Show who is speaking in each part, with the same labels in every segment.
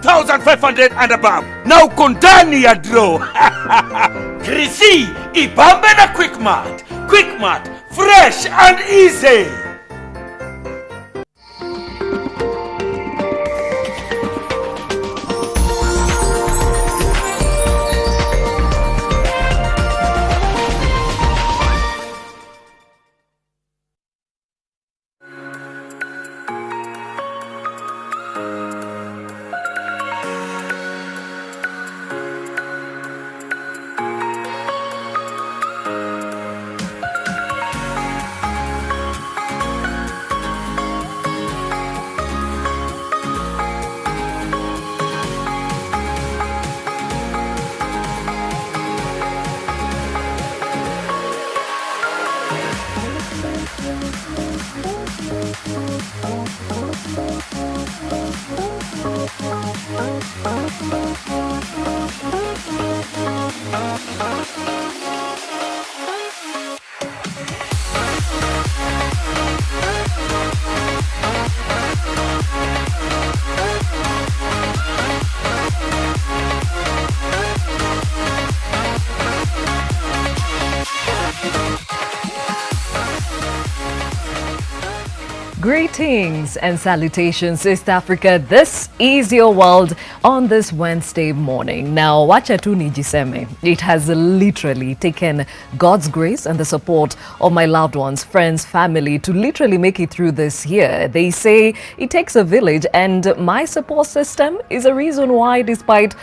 Speaker 1: 1,500 and above. Now kundani ya draw. Krisi, ibambe na Quickmart. Quickmart, fresh and easy.
Speaker 2: Greetings and salutations, East Africa. This is your world on this Wednesday morning. Now, wacha tu nijiseme, it has literally taken God's grace and the support of my loved ones, friends, family to literally make it through this year. They say it takes a village, and my support system is a reason why, despite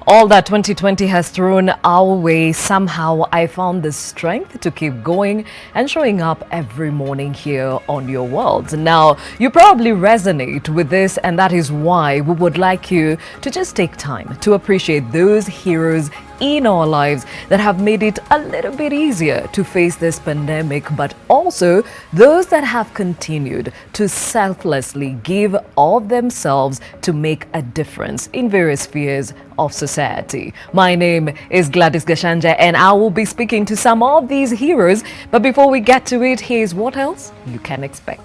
Speaker 2: all that 2020 has thrown our way, somehow I found the strength to keep going and showing up every morning here on your world. Now, you probably resonate with this, and that is why we would like you to just take time to appreciate those heroes in our lives that have made it a little bit easier to face this pandemic, but also those that have continued to selflessly give of themselves to make a difference in various spheres of society. My name is Gladys Gachanja, and I will be speaking to some of these heroes. But before we get to it, here's what else you can expect.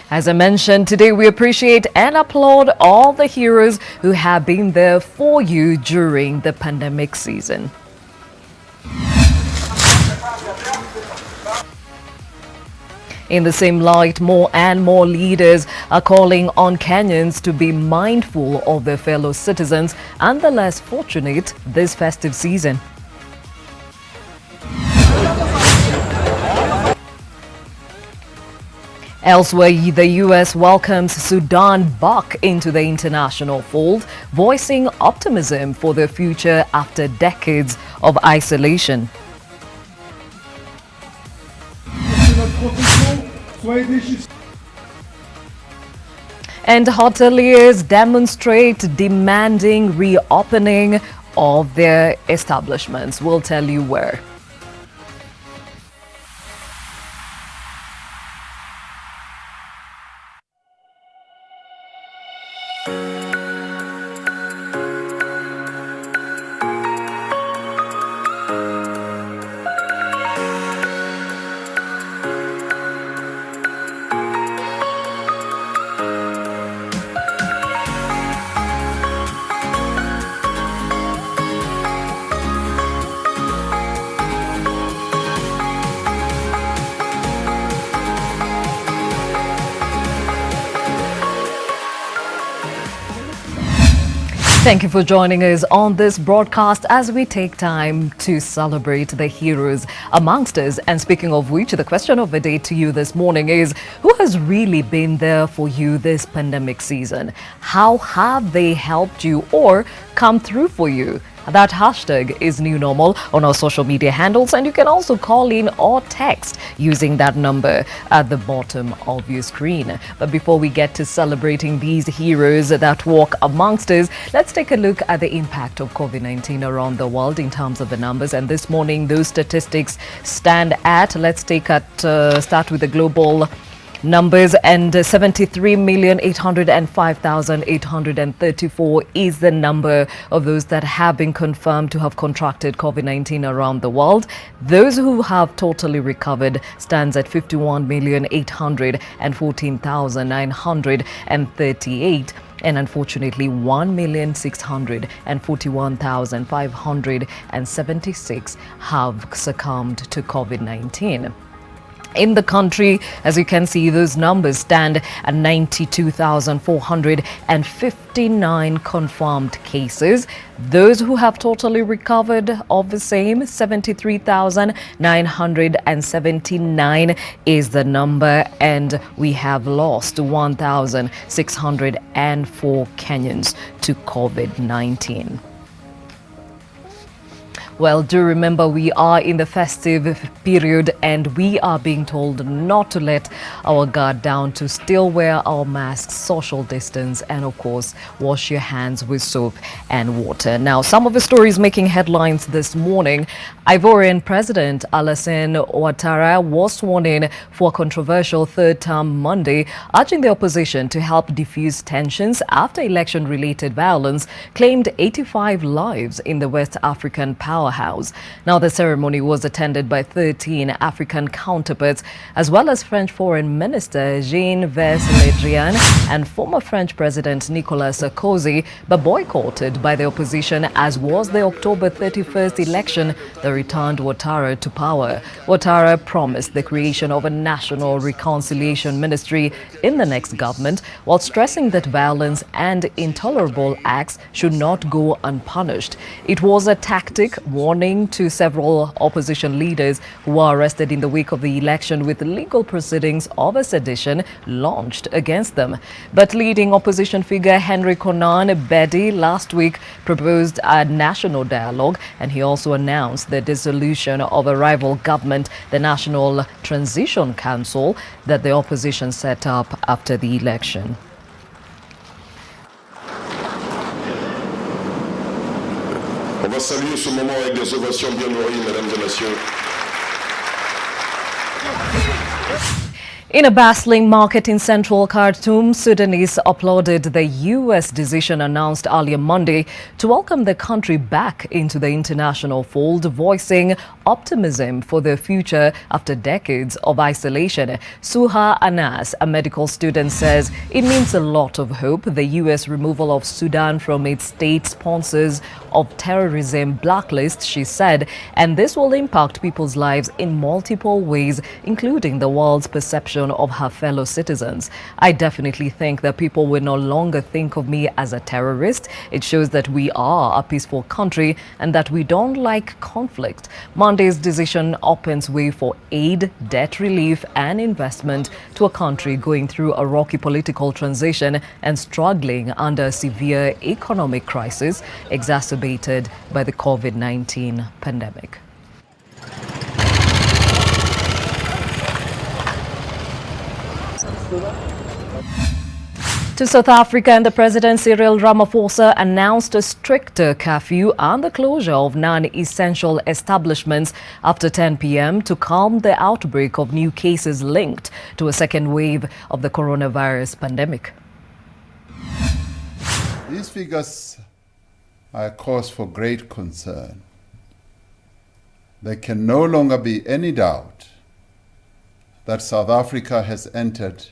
Speaker 2: As I mentioned, today we appreciate and applaud all the heroes who have been there for you during the pandemic season. In the same light, more and more leaders are calling on Kenyans to be mindful of their fellow citizens and the less fortunate this festive season. Elsewhere, the U.S. welcomes Sudan back into the international fold, voicing optimism for their future after decades of isolation. And hoteliers demonstrate demanding reopening of their establishments. We'll tell you where. Thank you for joining us on this broadcast as we take time to celebrate the heroes amongst us. And speaking of which, the question of the day to you this morning is, who has really been there for you this pandemic season? How have they helped you or come through for you? That hashtag is new normal on our social media handles, and you can also call in or text using that number at the bottom of your screen. But before we get to celebrating these heroes that walk amongst us, let's take a look at the impact of COVID-19 around the world in terms of the numbers. And this morning, those statistics stand at, let's start with the global numbers, and 73,805,834 is the number of those that have been confirmed to have contracted COVID-19 around the world. Those who have totally recovered stands at 51,814,938. And unfortunately, 1,641,576 have succumbed to COVID-19. In the country, as you can see, those numbers stand at 92,459 confirmed cases. Those who have totally recovered of the same, 73,979 is the number, and we have lost 1,604 Kenyans to COVID-19. Well, do remember we are in the festive period and we are being told not to let our guard down, to still wear our masks, social distance, and of course, wash your hands with soap and water. Now, some of the stories making headlines this morning. Ivorian President Alassane Ouattara was sworn in for a controversial third term Monday, urging the opposition to help diffuse tensions after election-related violence claimed 85 lives in the West African powerhouse. Now, the ceremony was attended by 13 African counterparts, as well as French Foreign Minister Jean-Yves Le Drian and former French President Nicolas Sarkozy, but boycotted by the opposition, as was the October 31st election that returned Ouattara to power. Ouattara promised the creation of a national reconciliation ministry in the next government, while stressing that violence and intolerable acts should not go unpunished. It was a tactic warning to several opposition leaders who were arrested in the wake of the election, with legal proceedings of a sedition launched against them. But leading opposition figure Henry Konan Bedi last week proposed a national dialogue, and he also announced the dissolution of a rival government, the National Transition Council, that the opposition set up after the election.
Speaker 3: On va saluer ce moment avec des ovations bien nourries, mesdames et messieurs.
Speaker 2: In a bustling market in central Khartoum, Sudanese applauded the U.S. decision announced earlier Monday to welcome the country back into the international fold, voicing optimism for their future after decades of isolation. Suha Anas, a medical student, says it means a lot of hope, the U.S. removal of Sudan from its state sponsors of terrorism blacklist, she said, and this will impact people's lives in multiple ways, including the world's perception of her fellow citizens. I definitely think that people will no longer think of me as a terrorist. It shows that we are a peaceful country and that we don't like conflict. Monday's decision opens way for aid, debt relief, and investment to a country going through a rocky political transition and struggling under a severe economic crisis exacerbated by the COVID-19 pandemic. To South Africa, and the President Cyril Ramaphosa announced a stricter curfew and the closure of non-essential establishments after 10 p.m. to calm the outbreak of new cases linked to a second wave of the coronavirus pandemic.
Speaker 4: These figures are a cause for great concern. There can no longer be any doubt that South Africa has entered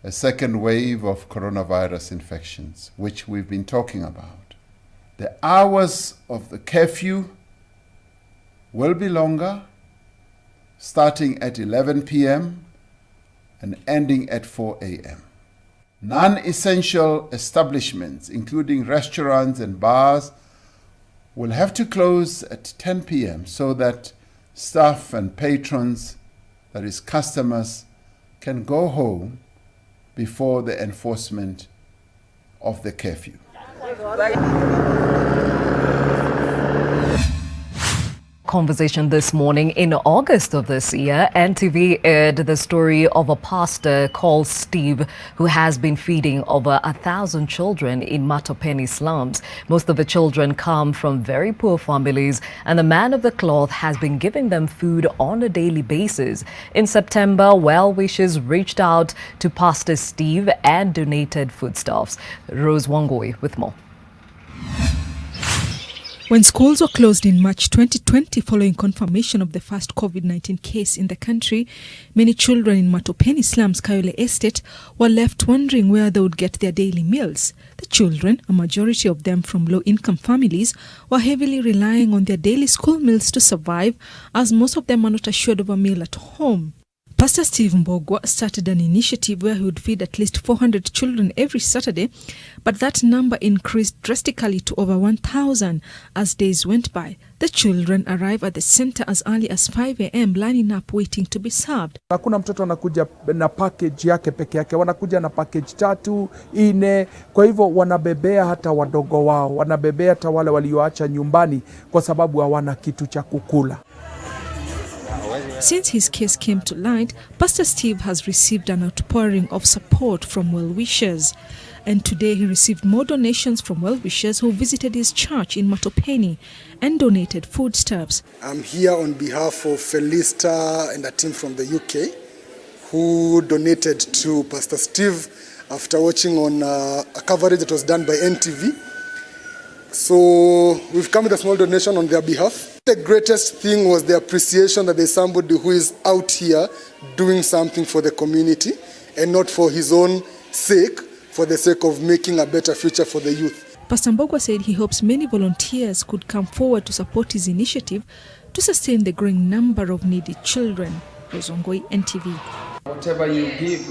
Speaker 4: a second wave of coronavirus infections, which we've been talking about. The hours of the curfew will be longer, starting at 11 p.m. and ending at 4 a.m. Non-essential establishments, including restaurants and bars, will have to close at 10 p.m. so that staff and patrons, that is customers, can go home before the enforcement of the curfew.
Speaker 2: conversation this morning. In August of this year, NTV aired the story of a pastor called Steve who has been feeding over 1,000 children in Matopeni slums. Most of the children come from very poor families, and the man of the cloth has been giving them food on a daily basis. In September, well-wishers reached out to Pastor Steve and donated foodstuffs. Rose Wangoi with more.
Speaker 5: When schools were closed in March 2020 following confirmation of the first COVID-19 case in the country, many children in Matopeni slums, Kayole Estate, were left wondering where they would get their daily meals. The children, a majority of them from low-income families, were heavily relying on their daily school meals to survive, as most of them are not assured of a meal at home. Pastor Steve Mbogwa started an initiative where he would feed at least 400 children every Saturday, but that number increased drastically to over 1,000 as days went by. The children arrive at the center as early as 5 a.m. lining up waiting to be served.
Speaker 6: Hakuna mtoto anakuja na package yake peke yake, wanakuja na package 3, 4, kwa hivyo wanabebea hata wadogo wao, wanabebea hata wale walioacha nyumbani kwa sababu hawana kitu cha kukula.
Speaker 5: Since his case came to light, Pastor Steve has received an outpouring of support from well-wishers. And today he received more donations from well-wishers who visited his church in Matopeni and donated foodstuffs.
Speaker 7: I'm here on behalf of Felista and a team from the UK who donated to Pastor Steve after watching on a coverage that was done by NTV. So we've come with a small donation on their behalf. The greatest thing was the appreciation that there's somebody who is out here doing something for the community and not for his own sake, for the sake of making a better future for the youth.
Speaker 5: Pastor Mbogwa said he hopes many volunteers could come forward to support his initiative to sustain the growing number of needy children. Rozongoi, NTV.
Speaker 6: Whatever you give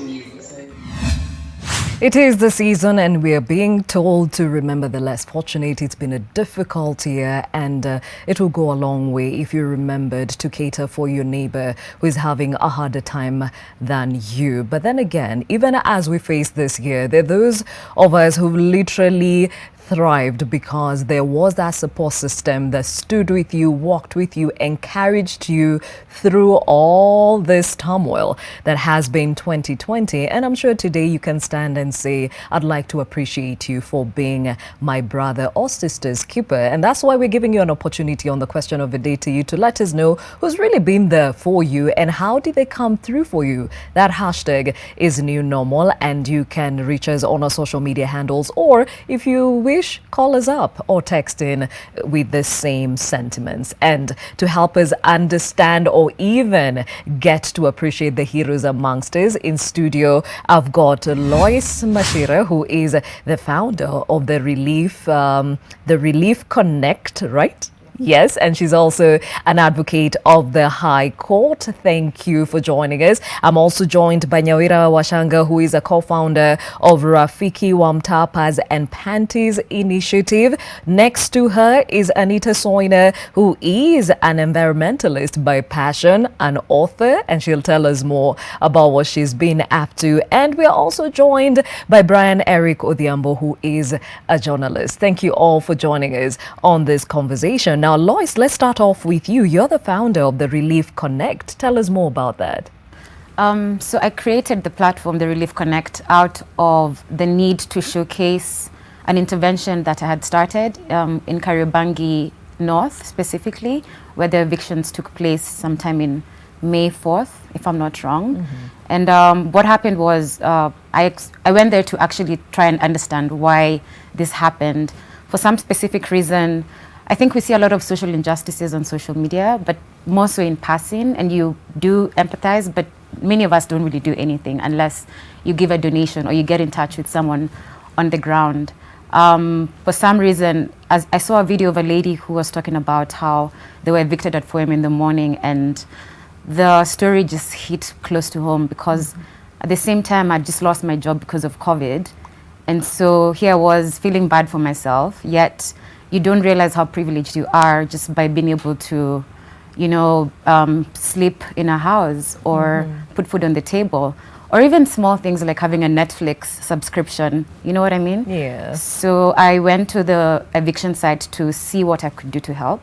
Speaker 2: It is the season and we are being told to remember the less fortunate. It's been a difficult year and it will go a long way if you remembered to cater for your neighbor who is having a harder time than you. But then again, even as we face this year, there are those of us who literally thrived because there was that support system that stood with you, walked with you, encouraged you through all this turmoil that has been 2020. And I'm sure today you can stand and say, I'd like to appreciate you for being my brother or sister's keeper. And that's why we're giving you an opportunity on the question of the day to you to let us know who's really been there for you and how did they come through for you. That hashtag is new normal and you can reach us on our social media handles, or if you wish, call us up or text in with the same sentiments. And to help us understand or even get to appreciate the heroes amongst us in studio, I've got Lois Mashira, who is the founder of the Relief Connect, right? Yes, and she's also an advocate of the High Court. Thank you for joining us. I'm also joined by Nyawira Washanga, who is a co-founder of Rafiki Wamtapas and Panties Initiative. Next to her is Anita Soina, who is an environmentalist by passion, an author, and she'll tell us more about what she's been up to. And we're also joined by Brian Eric Odhiambo, who is a journalist. Thank you all for joining us on this conversation. Now, Lois, let's start off with you. You're the founder of the Relief Connect. Tell us more about that.
Speaker 8: So I created the platform, the Relief Connect, out of the need to showcase an intervention that I had started in Kariobangi North, specifically, where the evictions took place sometime in May 4th, if I'm not wrong. Mm-hmm. And what happened was I went there to actually try and understand why this happened. For some specific reason, I think we see a lot of social injustices on social media, but more so in passing, and you do empathize, but many of us don't really do anything unless you give a donation or you get in touch with someone on the ground. For some reason, as I saw a video of a lady who was talking about how they were evicted at 4 a.m. in the morning, and the story just hit close to home because at the same time, I just lost my job because of COVID. And so here I was feeling bad for myself, yet you don't realize how privileged you are just by being able to, you know, sleep in a house or put food on the table, or even small things like having a Netflix subscription. You know what I mean?
Speaker 2: Yeah.
Speaker 8: So I went to the eviction site to see what I could do to help.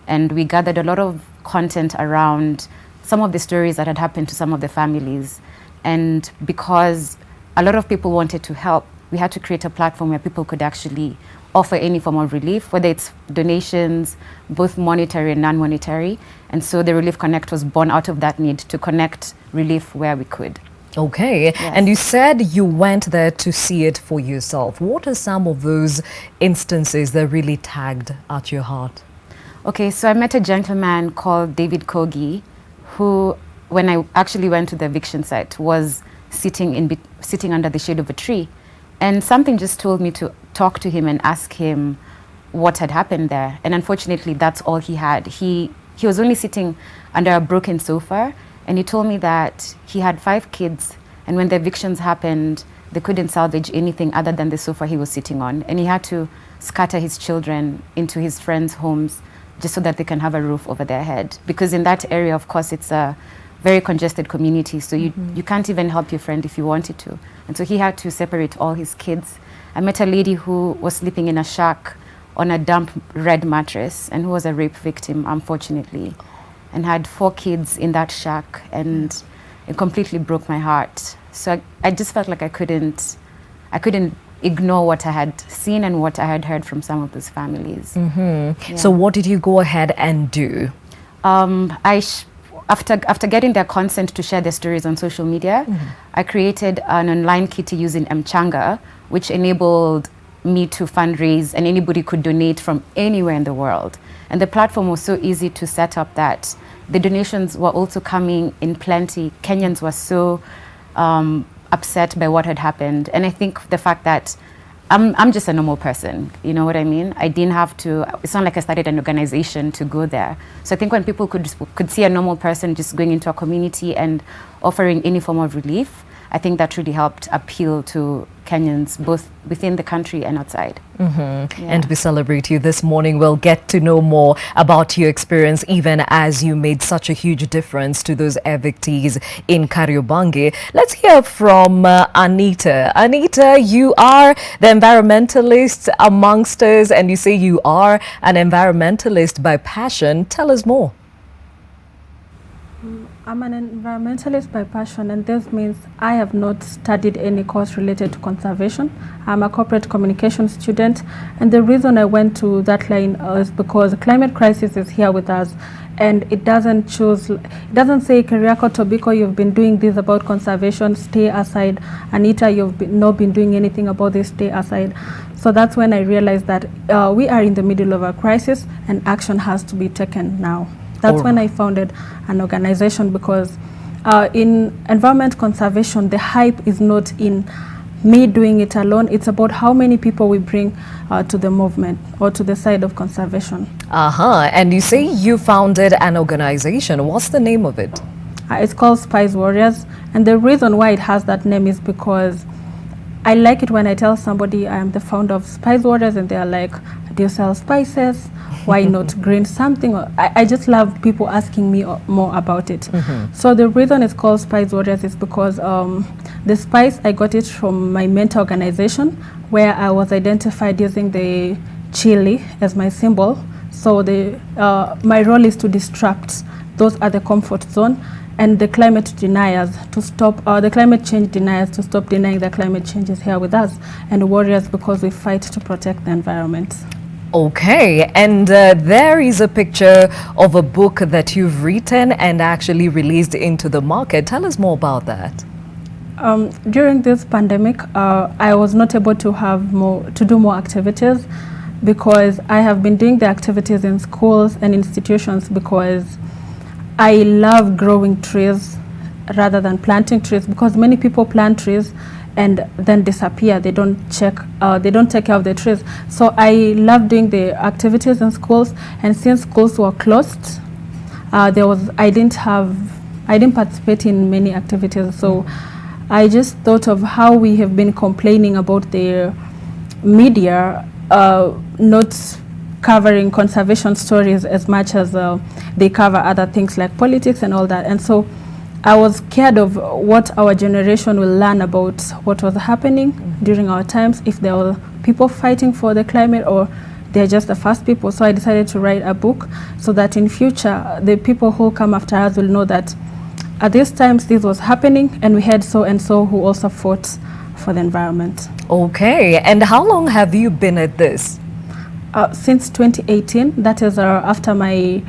Speaker 8: And we gathered a lot of content around some of the stories that had happened to some of the families. And because a lot of people wanted to help, we had to create a platform where people could actually offer any form of relief, whether it's donations, both monetary and non-monetary. And so the Relief Connect was born out of that need to connect relief where we could.
Speaker 2: Okay,
Speaker 8: Yes.
Speaker 2: and you said you went there to see it for yourself. What are some of those instances that really tagged at your heart?
Speaker 8: Okay, so I met a gentleman called David Kogi, who, when I actually went to the eviction site, was sitting under the shade of a tree. And something just told me to talk to him and ask him what had happened there. And unfortunately, that's all he had. He was only sitting under a broken sofa, and he told me that he had 5 kids, and when the evictions happened, they couldn't salvage anything other than the sofa he was sitting on. And he had to scatter his children into his friends' homes just so that they can have a roof over their head. Because in that area, of course, it's a very congested community, so you can't even help your friend if you wanted to. And so he had to separate all his kids. I met a lady who was sleeping in a shack on a damp red mattress and who was a rape victim, unfortunately, and had 4 kids in that shack, and it completely broke my heart. So I just felt like I couldn't ignore what I had seen and what I had heard from some of those families. Yeah.
Speaker 2: So what did you go ahead and do?
Speaker 8: After getting their consent to share their stories on social media, I created an online kitty using Mchanga, which enabled me to fundraise, and anybody could donate from anywhere in the world. And the platform was so easy to set up that the donations were also coming in plenty. Kenyans were so upset by what had happened. And I think the fact that I'm just a normal person, you know what I mean? I didn't have to, it's not like I started an organization to go there. So I think when people could see a normal person just going into a community and offering any form of relief, I think that really helped appeal to Kenyans, both within the country and outside. Yeah.
Speaker 2: And we celebrate you this morning. We'll get to know more about your experience, even as you made such a huge difference to those evictees in Kariobangi. Let's hear from Anita. Anita, you are the environmentalist amongst us, and you say you are an environmentalist by passion. Tell us more.
Speaker 9: I'm an environmentalist by passion, and this means I have not studied any course related to conservation. I'm a corporate communication student, and the reason I went to that line is because the climate crisis is here with us, and it doesn't say, Keriako Tobiko, you've been doing this about conservation, stay aside. Anita, you've not been doing anything about this, stay aside. So that's when I realized that we are in the middle of a crisis and action has to be taken now. That's when I founded an organization, because in environment conservation, the hype is not in me doing it alone. It's about how many people we bring to the movement or to the side of conservation.
Speaker 2: And you say you founded an organization. What's the name of it?
Speaker 9: It's called Spice Warriors. And the reason why it has that name is because I like it when I tell somebody I am the founder of Spice Warriors and they're like, do you sell spices? Why not green something? I just love people asking me more about it. So the reason it's called Spice Warriors is because the spice, I got it from my mentor organization, where I was identified using the chili as my symbol. So my role is to disrupt those at the comfort zone, and the climate deniers to stop, the climate change deniers to stop denying that climate change is here with us, and warriors because we fight to protect the environment.
Speaker 2: Okay, and there is a picture of a book that you've written and actually released into the market. Tell us more about that.
Speaker 9: During this pandemic, I was not able to do more activities, because I have been doing the activities in schools and institutions because I love growing trees rather than planting trees, because many people plant trees and then disappear. They don't take care of the trees. So I love doing the activities in schools, and since schools were closed, I didn't participate in many activities. So I just thought of how we have been complaining about the media not covering conservation stories as much as they cover other things like politics and all that. And so I was scared of what our generation will learn about what was happening during our times, if there were people fighting for the climate or they're just the first people. So I decided to write a book so that in future, the people who come after us will know that at these times this was happening, and we had so and so who also fought for the environment.
Speaker 2: Okay, and how long have you been at this?
Speaker 9: Since 2018, that is after my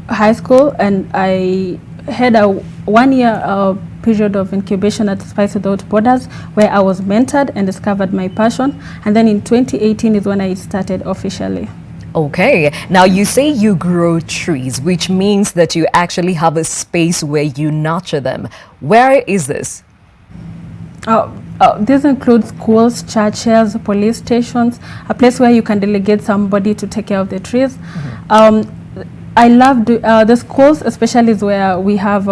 Speaker 9: high school, and I had a 1 year period of incubation at Spice Without Borders, where I was mentored and discovered my passion, and then in 2018 is when I started officially.
Speaker 2: Okay, now you say you grow trees, which means that you actually have a space where you nurture them. Where is this?
Speaker 9: This includes schools, churches, police stations, a place where you can delegate somebody to take care of the trees. I love the schools, especially is where we have,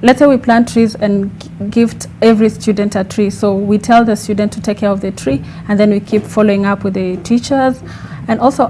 Speaker 9: let's say we plant trees and gift every student a tree. So we tell the student to take care of the tree, and then we keep following up with the teachers. And also,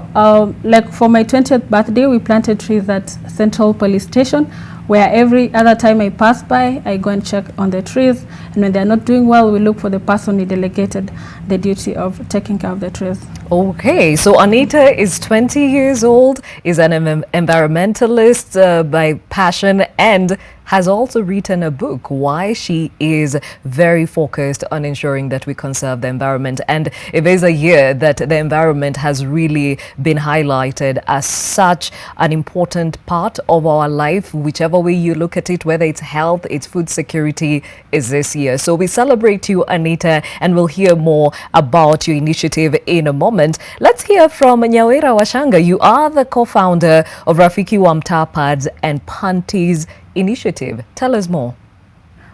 Speaker 9: like for my 20th birthday, we planted trees at Central Police Station, where every other time I pass by, I go and check on the trees. And when they're not doing well, we look for the person who delegated the duty of taking care of the trees.
Speaker 2: Okay, so Anita is 20 years old, is an environmentalist by passion, and has also written a book why she is very focused on ensuring that we conserve the environment. And it is a year that the environment has really been highlighted as such an important part of our life, whichever way you look at it, whether it's health, it's food security, is this year. So we celebrate you, Anita, and we'll hear more about your initiative in a moment. Let's hear from Nyawira Washanga. You are the co-founder of Rafiki wa Mtaa Pads and Panties initiative. Tell us more.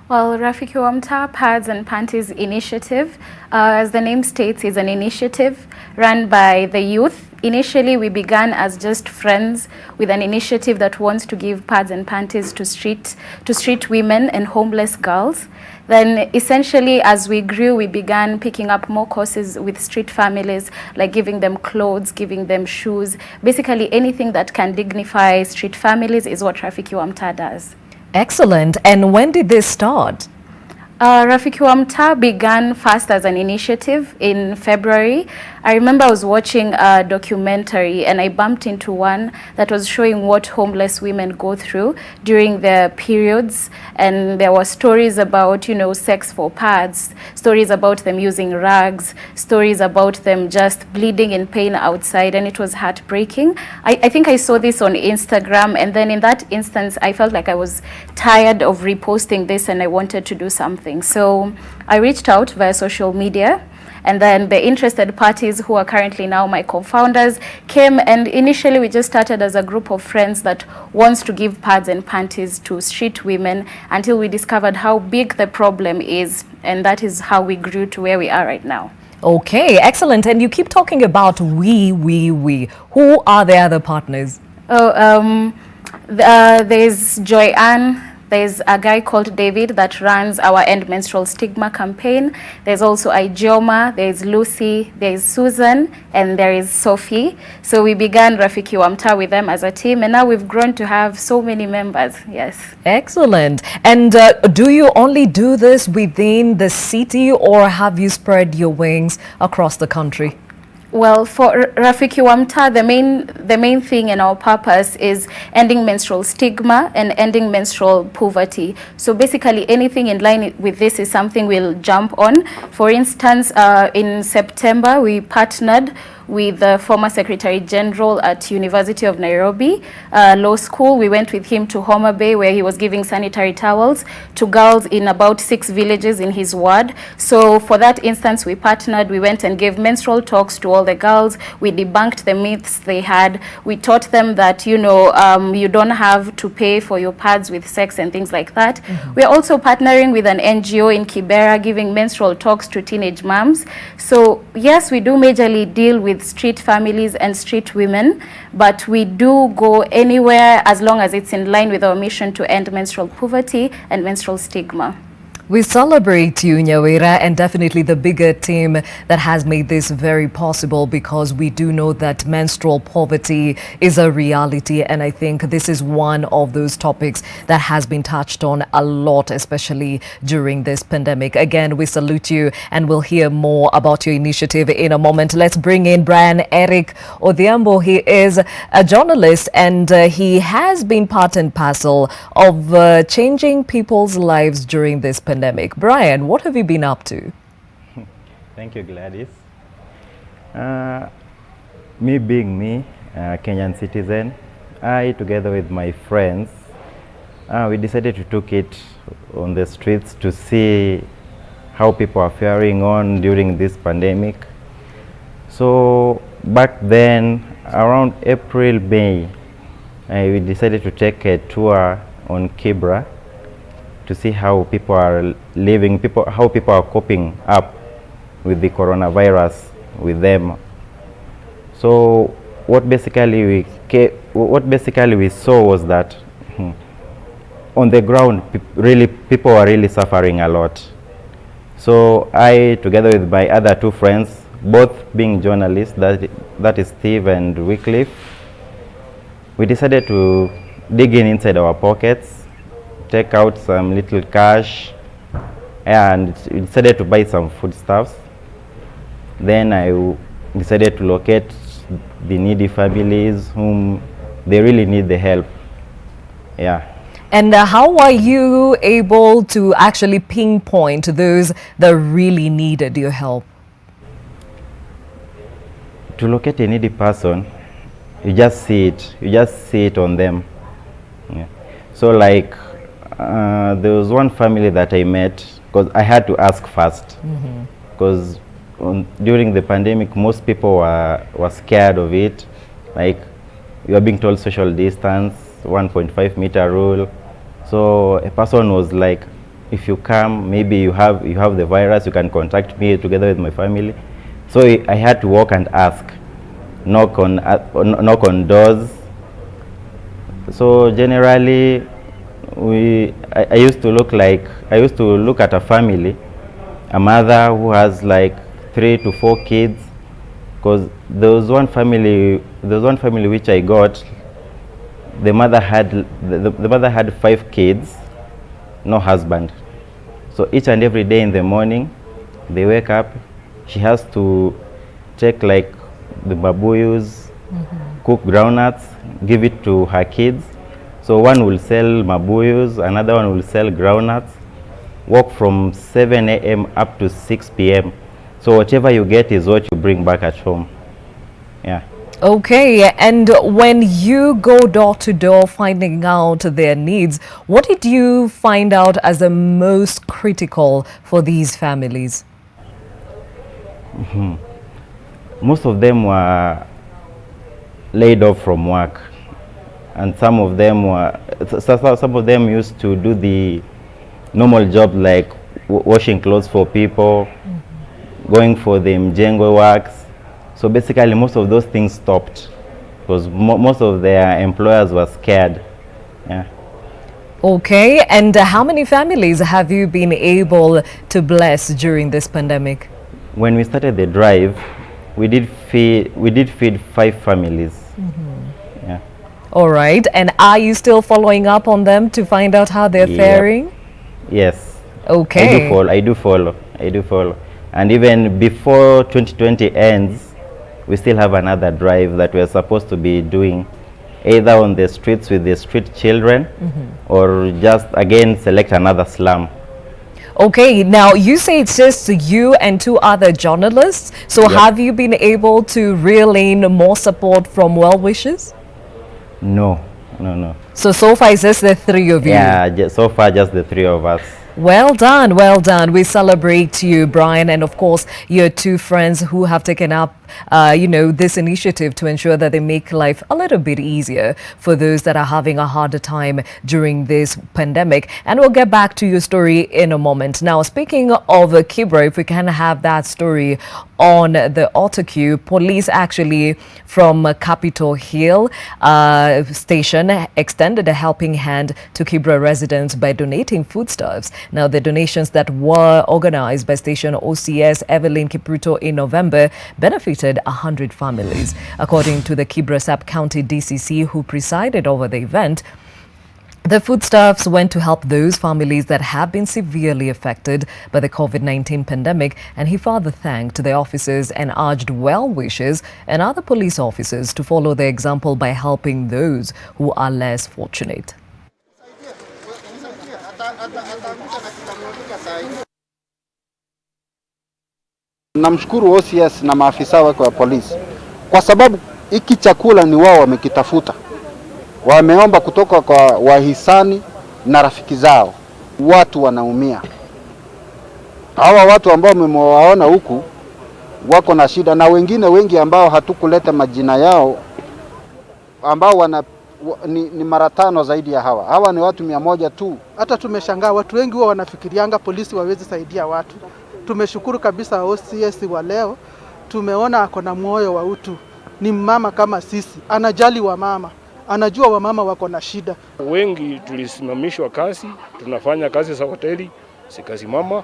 Speaker 10: Well, Rafiki wa Mtaa Pads and Panties initiative, as the name states, is an initiative run by the youth. Initially, we began as just friends with an initiative that wants to give pads and panties to street women and homeless girls. Then essentially, as we grew, we began picking up more courses with street families, like giving them clothes, giving them shoes. Basically, anything that can dignify street families is what Rafiki wa Mtaa does.
Speaker 2: Excellent. And when did this start?
Speaker 10: Rafiki wa Mtaa began first as an initiative in February. I remember I was watching a documentary and I bumped into one that was showing what homeless women go through during their periods, and there were stories about, you know, sex for pads, stories about them using rags, stories about them just bleeding in pain outside, and it was heartbreaking. I think I saw this on Instagram, and then in that instance I felt like I was tired of reposting this and I wanted to do something. So I reached out via social media, and then the interested parties, who are currently now my co-founders, came, and initially we just started as a group of friends that wants to give pads and panties to street women, until we discovered how big the problem is, and that is how we grew to where we are right now.
Speaker 2: Okay, excellent. And you keep talking about we. Who are the other partners?
Speaker 10: There's Joy-Ann. There's a guy called David that runs our End Menstrual Stigma campaign. There's also Ijoma, there's Lucy, there's Susan, and there is Sophie. So we began Rafiki wa Mtaa with them as a team, and now we've grown to have so many members. Yes.
Speaker 2: Excellent. And do you only do this within the city, or have you spread your wings across the country?
Speaker 10: Well, for Rafiki wa Mtaa, the main thing and our purpose is ending menstrual stigma and ending menstrual poverty. So basically anything in line with this is something we'll jump on. For instance, in September, we partnered with the former Secretary General at University of Nairobi Law School. We went with him to Homa Bay, where he was giving sanitary towels to girls in about 6 villages in his ward. So for that instance, we partnered. We went and gave menstrual talks to all the girls. We debunked the myths they had. We taught them that, you know, you don't have to pay for your pads with sex and things like that. We're also partnering with an NGO in Kibera, giving menstrual talks to teenage moms. So yes, we do majorly deal with street families and street women, but we do go anywhere as long as it's in line with our mission to end menstrual poverty and menstrual stigma.
Speaker 2: We celebrate you, Nyawira, and definitely the bigger team that has made this very possible, because we do know that menstrual poverty is a reality, and I think this is one of those topics that has been touched on a lot, especially during this pandemic. Again, we salute you, and we'll hear more about your initiative in a moment. Let's bring in Brian Eric Odhiambo. He is a journalist, and he has been part and parcel of changing people's lives during this pandemic. Brian, what have you been up to?
Speaker 11: Thank you, Gladys. Me being me, a Kenyan citizen, I, together with my friends, we decided to take it on the streets to see how people are faring on during this pandemic. So back then, around April, May, we decided to take a tour on Kibra to see how people are living, how people are coping up with the coronavirus with them. So what basically we saw was that on the ground, people are really suffering a lot. So I, together with my other two friends, both being journalists, that is Steve and Wycliffe, we decided to dig inside our pockets, take out some little cash, and we decided to buy some foodstuffs. Then I decided to locate the needy families whom they really need the help. Yeah.
Speaker 2: And how are you able to actually pinpoint those that really needed your help?
Speaker 11: To locate a needy person, you just see it. You just see it on them. Yeah. So like, there was one family that I met, because I had to ask first, because during the pandemic most people were scared of it. Like, you are being told social distance, 1.5 meter rule. So a person was like, if you come, maybe you have the virus, you can contact me together with my family. So I had to walk and ask, knock on doors. So generally, I used to look at a family, a mother who has like 3 to 4 kids, because there was one family which I got. The mother had 5 kids, no husband. So each and every day in the morning, they wake up, she has to take like the babuyus, cook groundnuts, give it to her kids. So one will sell mabuyus, another one will sell groundnuts, work from 7 a.m. up to 6 p.m. So whatever you get is what you bring back at home. Yeah.
Speaker 2: Okay, and when you go door to door finding out their needs, what did you find out as the most critical for these families?
Speaker 11: Most of them were laid off from work. And some of them used to do the normal job, like washing clothes for people, going for the mjengo works. So basically most of those things stopped because most of their employers were scared. Yeah.
Speaker 2: Okay, and how many families have you been able to bless during this pandemic?
Speaker 11: When we started the drive, we did feed 5 families. Yeah.
Speaker 2: All right, and are you still following up on them to find out how they're faring?
Speaker 11: Yes.
Speaker 2: Okay.
Speaker 11: I do follow. And even before 2020 ends, we still have another drive that we're supposed to be doing, either on the streets with the street children, or just again select another slum.
Speaker 2: Okay, now you say it's just you and 2 other journalists. So
Speaker 11: Yep.
Speaker 2: have you been able to reel in more support from well-wishers?
Speaker 11: No.
Speaker 2: So far it's just the 3 of you?
Speaker 11: Yeah, so far just the 3 of us.
Speaker 2: Well done, well done. We celebrate you, Brian, and of course your 2 friends who have taken up this initiative to ensure that they make life a little bit easier for those that are having a harder time during this pandemic. And we'll get back to your story in a moment. Now, speaking of Kibra, if we can have that story on the autocue, police actually from Capitol Hill station extended a helping hand to Kibra residents by donating foodstuffs. Now, the donations that were organized by station OCS Evelyn Kipruto in November benefited 100 families. According to the Kibra Sub-County DCC who presided over the event, the foodstuffs went to help those families that have been severely affected by the COVID-19 pandemic, and he further thanked the officers and urged well-wishers and other police officers to follow the example by helping those who are less fortunate.
Speaker 12: Namshukuru OCS na maafisa wake wa polisi kwa sababu hiki chakula ni wao wamekitafuta. Wameomba kutoka kwa wahisani na rafiki zao. Watu wanaumia. Hawa watu ambao mmewaona huku wako na shida, na wengine wengi ambao hatukuleta majina yao ambao ni mara 5 zaidi ya hawa. Hawa ni watu 100 tu.
Speaker 13: Hata tumeshangaa, watu wengi huwa wanafikirianga polisi wawezi saidia watu. Tumeshukuru kabisa OCS wa leo. Tumeona ako na moyo wa utu. Ni mama kama sisi, anajali wa mama. Anajua wamama wako na shida.
Speaker 14: Wengi tulisimamishwa kazi, tunafanya kazi za hoteli, si kazi mama.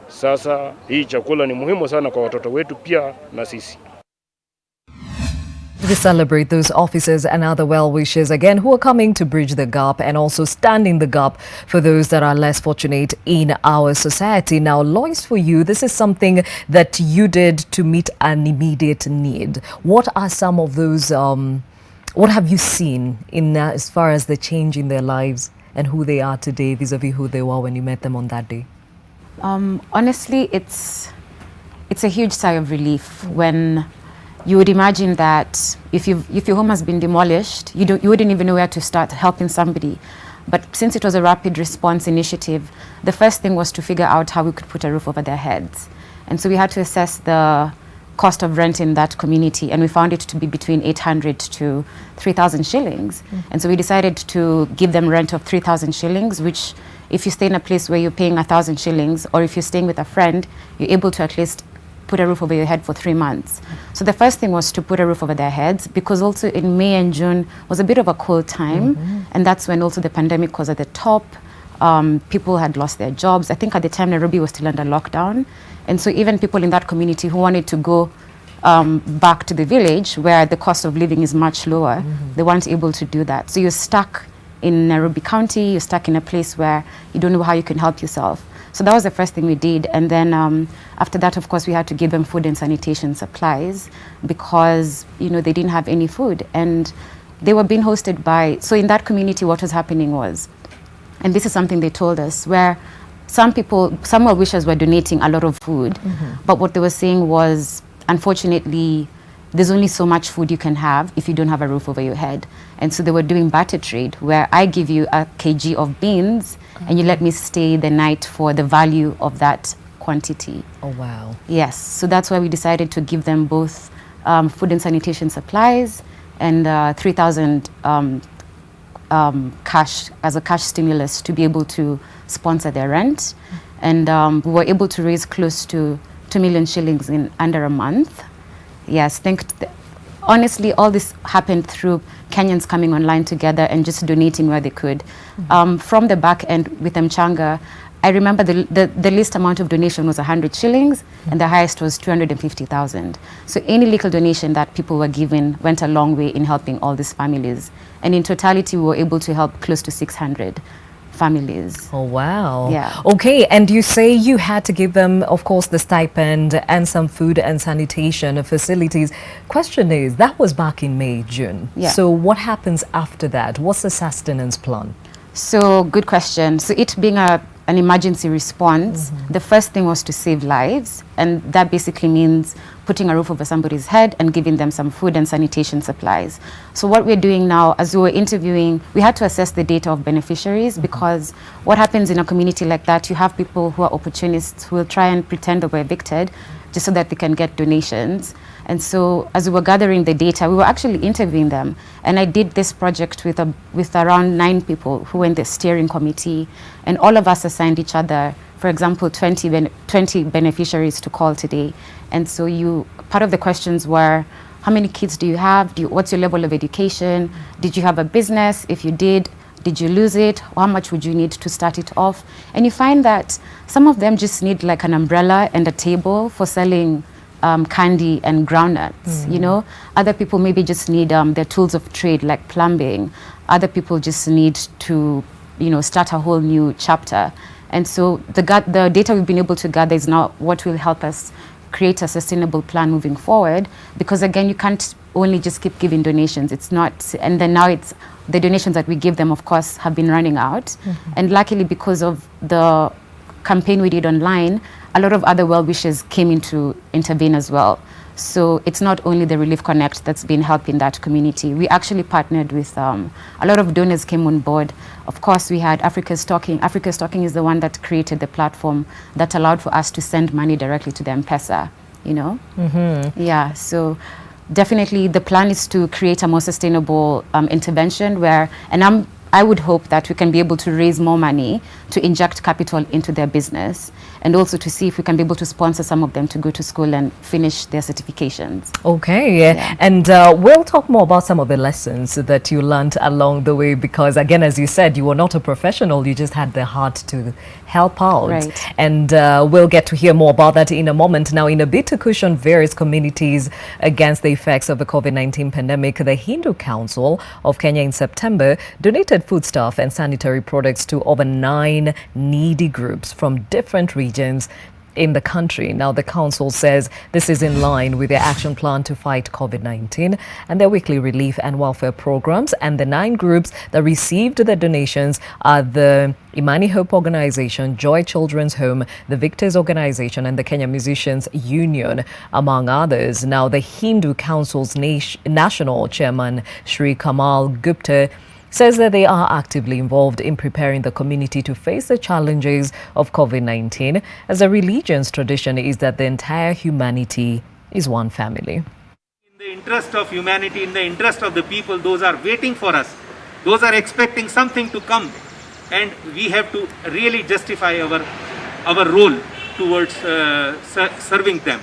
Speaker 14: Sasa hii chakula ni muhimu sana kwa watoto wetu pia na sisi.
Speaker 2: We celebrate those officers and other well-wishers again who are coming to bridge the gap and also stand in the gap for those that are less fortunate in our society. Now, Lois, for you, this is something that you did to meet an immediate need. What are some of those what have you seen in as far as the change in their lives and who they are today vis-a-vis who they were when you met them on that day?
Speaker 8: Honestly, it's a huge sigh of relief when you would imagine that if your home has been demolished, you wouldn't even know where to start helping somebody. But since it was a rapid response initiative, the first thing was to figure out how we could put a roof over their heads. And so we had to assess the cost of rent in that community, and we found it to be between 800 to 3,000 shillings. And so we decided to give them rent of 3,000 shillings, which if you stay in a place where you're paying 1,000 shillings, or if you're staying with a friend, you're able to at least put a roof over your head for 3 months. So the first thing was to put a roof over their heads, because also in May and June was a bit of a cold time, and that's when also the pandemic was at the top. People had lost their jobs. I think at the time Nairobi was still under lockdown. And so even people in that community who wanted to go back to the village where the cost of living is much lower, they weren't able to do that. So you're stuck in Nairobi County, you're stuck in a place where you don't know how you can help yourself. So that was the first thing we did. And then after that, of course, we had to give them food and sanitation supplies because, they didn't have any food. And they were being hosted by, so in that community, what was happening was, and this is something they told us, where some well-wishers were donating a lot of food, but what they were saying was, unfortunately, there's only so much food you can have if you don't have a roof over your head. And so they were doing barter trade, where I give you a kg of beans and you let me stay the night for the value of that quantity.
Speaker 2: Oh, wow.
Speaker 8: Yes, so that's why we decided to give them both food and sanitation supplies and 3,000 cash as a cash stimulus to be able to sponsor their rent. And we were able to raise close to 2 million shillings in under a month. Yes, honestly, all this happened through Kenyans coming online together and just donating where they could. From the back end with Mchanga, I remember the least amount of donation was 100 shillings and the highest was 250,000. So any little donation that people were given went a long way in helping all these families. And in totality, we were able to help close to 600 families.
Speaker 2: Oh, wow.
Speaker 8: Yeah.
Speaker 2: Okay, and you say you had to give them, of course, the stipend and some food and sanitation facilities. Question is, that was back in May, June.
Speaker 8: Yeah.
Speaker 2: So what happens after that? What's the sustenance plan?
Speaker 8: So good question. So it being an emergency response, the first thing was to save lives, and that basically means putting a roof over somebody's head and giving them some food and sanitation supplies. So what we're doing now, as we were interviewing, we had to assess the data of beneficiaries, because what happens in a community like that, you have people who are opportunists who will try and pretend they were evicted just so that they can get donations. And so as we were gathering the data, we were actually interviewing them. And I did this project with around 9 people who were in the steering committee. And all of us assigned each other, for example, 20 beneficiaries to call today. And so part of the questions were, how many kids do you have? What's your level of education? Did you have a business? If you did you lose it? How much would you need to start it off? And you find that some of them just need like an umbrella and a table for selling candy and groundnuts, you know. Other people maybe just need their tools of trade like plumbing. Other people just need to, you know, start a whole new chapter. And so the data we've been able to gather is now what will help us create a sustainable plan moving forward, because again, you can't only just keep giving donations. It's not, and then now it's the donations that we give them, of course, have been running out. And luckily, because of the campaign we did online, a lot of other well-wishers came in to intervene as well. So it's not only the Relief Connect that's been helping that community. We actually partnered with a lot of donors came on board. Of course, we had Africa's Talking. Africa's Talking is the one that created the platform that allowed for us to send money directly to the M-Pesa, you know? Yeah, so definitely the plan is to create a more sustainable intervention where, and I would hope that we can be able to raise more money to inject capital into their business, and also to see if we can be able to sponsor some of them to go to school and finish their certifications.
Speaker 2: Okay, yeah. And we'll talk more about some of the lessons that you learned along the way, because again, as you said, you were not a professional, you just had the heart to help out.
Speaker 8: Right.
Speaker 2: And we'll get to hear more about that in a moment. Now, in a bid to cushion various communities against the effects of the COVID-19 pandemic, the Hindu Council of Kenya in September donated foodstuff and sanitary products to over 9 needy groups from different regions in the country. Now, the council says this is in line with their action plan to fight COVID-19 and their weekly relief and welfare programs. And the 9 groups that received the donations are the Imani Hope Organization, Joy Children's Home, the Victors Organization, and the Kenya Musicians Union, among others. Now, the Hindu Council's national chairman, Shri Kamal Gupta, says that they are actively involved in preparing the community to face the challenges of COVID-19, as the religion's tradition is that the entire humanity is one family.
Speaker 15: In the interest of humanity, in the interest of the people, those are waiting for us. Those are expecting something to come, and we have to really justify our role towards serving them.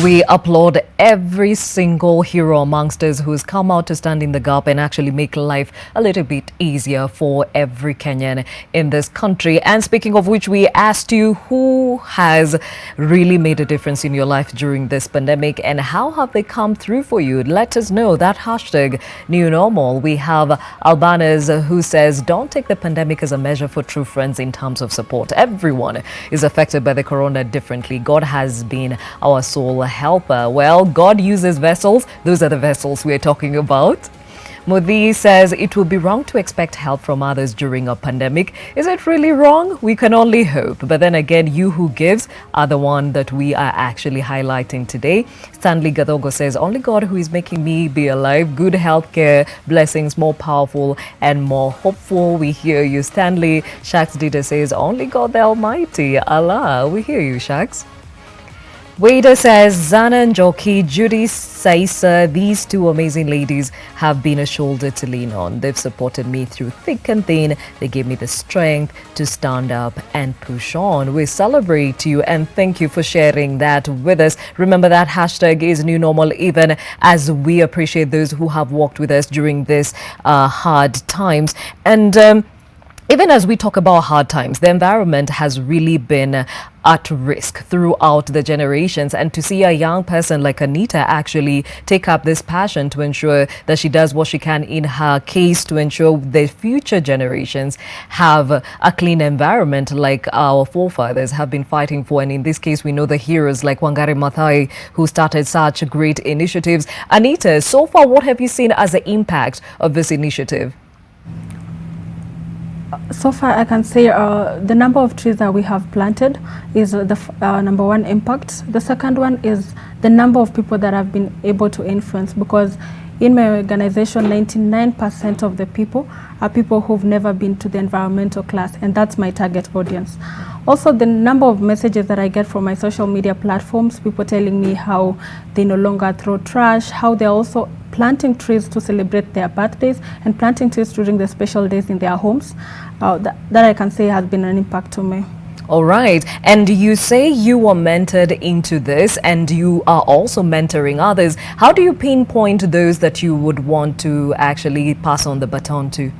Speaker 2: We applaud every single hero amongst us who's come out to stand in the gap and actually make life a little bit easier for every Kenyan in this country. And speaking of which, we asked you who has really made a difference in your life during this pandemic and how have they come through for you? Let us know. That hashtag new normal. We have Albanez who says, don't take the pandemic as a measure for true friends in terms of support. Everyone is affected by the corona differently. God has been our sole helper. Well, God uses vessels. Those are the vessels we're talking about. Modi says it will be wrong to expect help from others during a pandemic. Is it really wrong? We can only hope. But then again, you who gives are the one that we are actually highlighting today. Stanley Gadogo says, only God who is making me be alive. Good health care, blessings, more powerful and more hopeful. We hear you, Stanley. Shaks Dita says, only God the Almighty. Allah. We hear you, Shaks. Wader says, Zana Njoki, Judy Saisa, these 2 amazing ladies have been a shoulder to lean on. They've supported me through thick and thin. They gave me the strength to stand up and push on. We celebrate you and thank you for sharing that with us. Remember that hashtag is new normal, even as we appreciate those who have walked with us during this hard times. And even as we talk about hard times, the environment has really been at risk throughout the generations. And to see a young person like Anita actually take up this passion to ensure that she does what she can in her case to ensure the future generations have a clean environment like our forefathers have been fighting for. And in this case, we know the heroes like Wangari Maathai who started such great initiatives. Anita, so far, what have you seen as the impact of this initiative?
Speaker 9: So far, I can say the number of trees that we have planted is the number one impact. The second one is the number of people that have been able to influence, because in my organization, 99% of the people are people who've never been to the environmental class, and that's my target audience. Also, the number of messages that I get from my social media platforms, people telling me how they no longer throw trash, how they're also planting trees to celebrate their birthdays and planting trees during the special days in their homes, that I can say has been an impact to me.
Speaker 2: All right. And you say you were mentored into this and you are also mentoring others. How do you pinpoint those that you would want to actually pass on the baton to?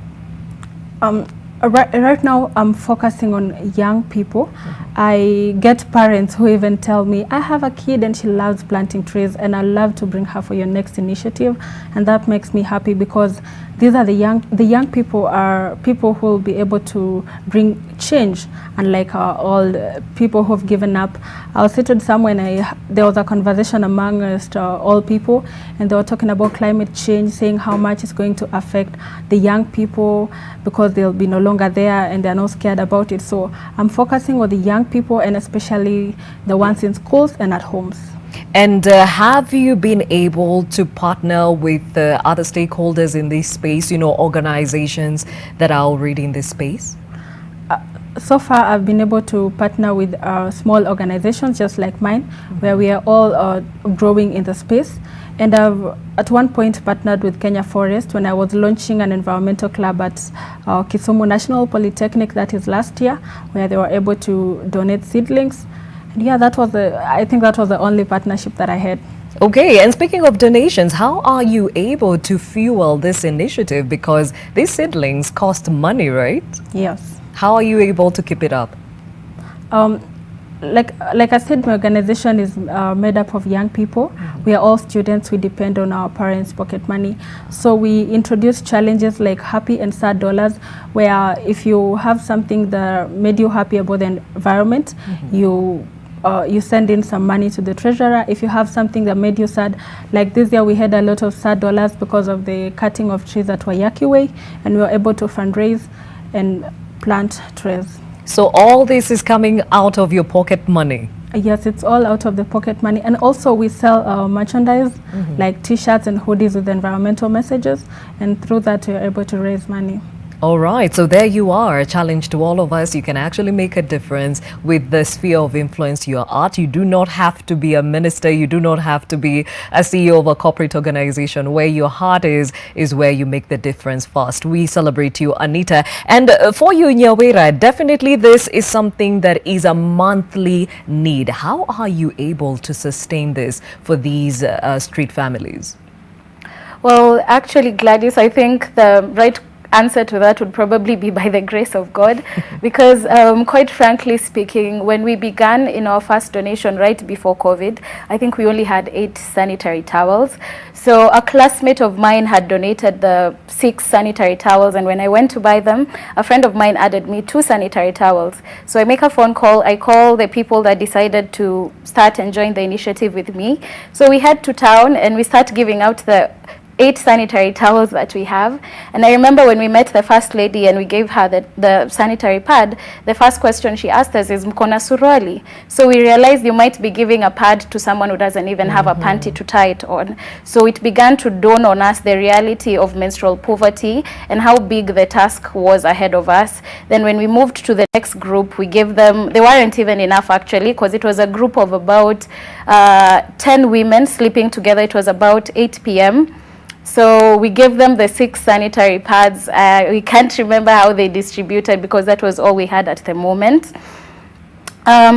Speaker 9: Right now, I'm focusing on young people. I get parents who even tell me, I have a kid and she loves planting trees and I love to bring her for your next initiative. And that makes me happy because these are the young people are people who will be able to bring change, unlike all people who have given up. I was seated somewhere and there was a conversation amongst all people, and they were talking about climate change, saying how much it's going to affect the young people because they'll be no longer there and they're not scared about it. So I'm focusing on the young people and especially the ones in schools and at homes.
Speaker 2: And have you been able to partner with other stakeholders in this space, you know, organizations that are already in this space?
Speaker 9: So far, I've been able to partner with small organizations just like mine, where we are all growing in the space. And I've at one point partnered with Kenya Forest when I was launching an environmental club at Kisumu National Polytechnic, that is last year, where they were able to donate seedlings. Yeah, I think that was the only partnership that I had.
Speaker 2: Okay, and speaking of donations, how are you able to fuel this initiative? Because these seedlings cost money, right?
Speaker 9: Yes.
Speaker 2: How are you able to keep it up?
Speaker 9: Like I said, my organization is made up of young people. We are all students. We depend on our parents' pocket money. So we introduce challenges like happy and sad dollars, where if you have something that made you happy about the environment, you send in some money to the treasurer. If you have something that made you sad, like this year we had a lot of sad dollars because of the cutting of trees at Wayaki Way, and we were able to fundraise and plant trees.
Speaker 2: So all this is coming out of your pocket money?
Speaker 9: Yes, it's all out of the pocket money. And also we sell merchandise, like t-shirts and hoodies with environmental messages, and through that we're able to raise money.
Speaker 2: All right, so there you are, a challenge to all of us. You can actually make a difference with the sphere of influence you are at. You do not have to be a minister. You do not have to be a CEO of a corporate organization. Where your heart is where you make the difference first. We celebrate you, Anita. And for you, Nyawera, definitely this is something that is a monthly need. How are you able to sustain this for these street families?
Speaker 10: Well, actually, Gladys, I think the right answer to that would probably be by the grace of God, because quite frankly speaking, when we began in our first donation right before COVID, I think we only had 8 sanitary towels. So a classmate of mine had donated the 6 sanitary towels, and when I went to buy them, a friend of mine added me 2 sanitary towels. So I make a phone call, I call the people that decided to start and join the initiative with me. So we head to town and we start giving out the 8 sanitary towels that we have. And I remember when we met the first lady and we gave her the sanitary pad, the first question she asked us is, "Mkona suruali?" So we realized you might be giving a pad to someone who doesn't even have a panty to tie it on. So it began to dawn on us the reality of menstrual poverty and how big the task was ahead of us. Then when we moved to the next group, we gave them, they weren't even enough actually, because it was a group of about 10 women sleeping together. It was about 8 p.m. So we gave them the 6 sanitary pads. We can't remember how they distributed because that was all we had at the moment.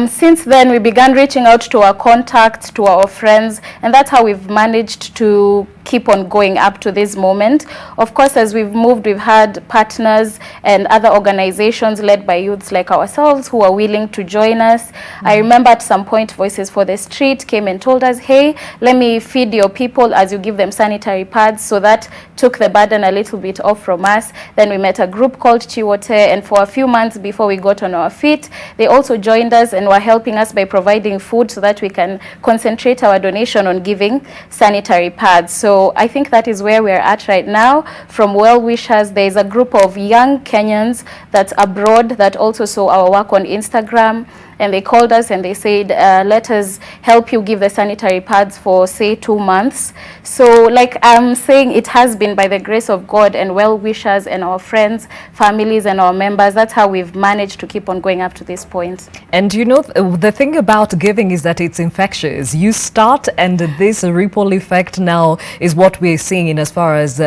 Speaker 10: Since then, we began reaching out to our contacts, to our friends, and that's how we've managed to keep on going up to this moment. Of course, as we've moved, we've had partners and other organizations led by youths like ourselves who are willing to join us. I remember at some point, Voices for the Street came and told us, hey, let me feed your people as you give them sanitary pads. So that took the burden a little bit off from us. Then we met a group called Chiwote, and for a few months before we got on our feet, they also joined us and were helping us by providing food so that we can concentrate our donation on giving sanitary pads. So I think that is where we're at right now. From Well Wishers, there's a group of young Kenyans that's abroad that also saw our work on Instagram. and they called us and they said, let us help you give the sanitary pads for, say, 2 months. So like I'm saying, it has been by the grace of God and well-wishers and our friends, families and our members. That's how we've managed to keep on going up to this point.
Speaker 2: And you know, the thing about giving is that it's infectious. You start and this ripple effect now is what we're seeing in as far as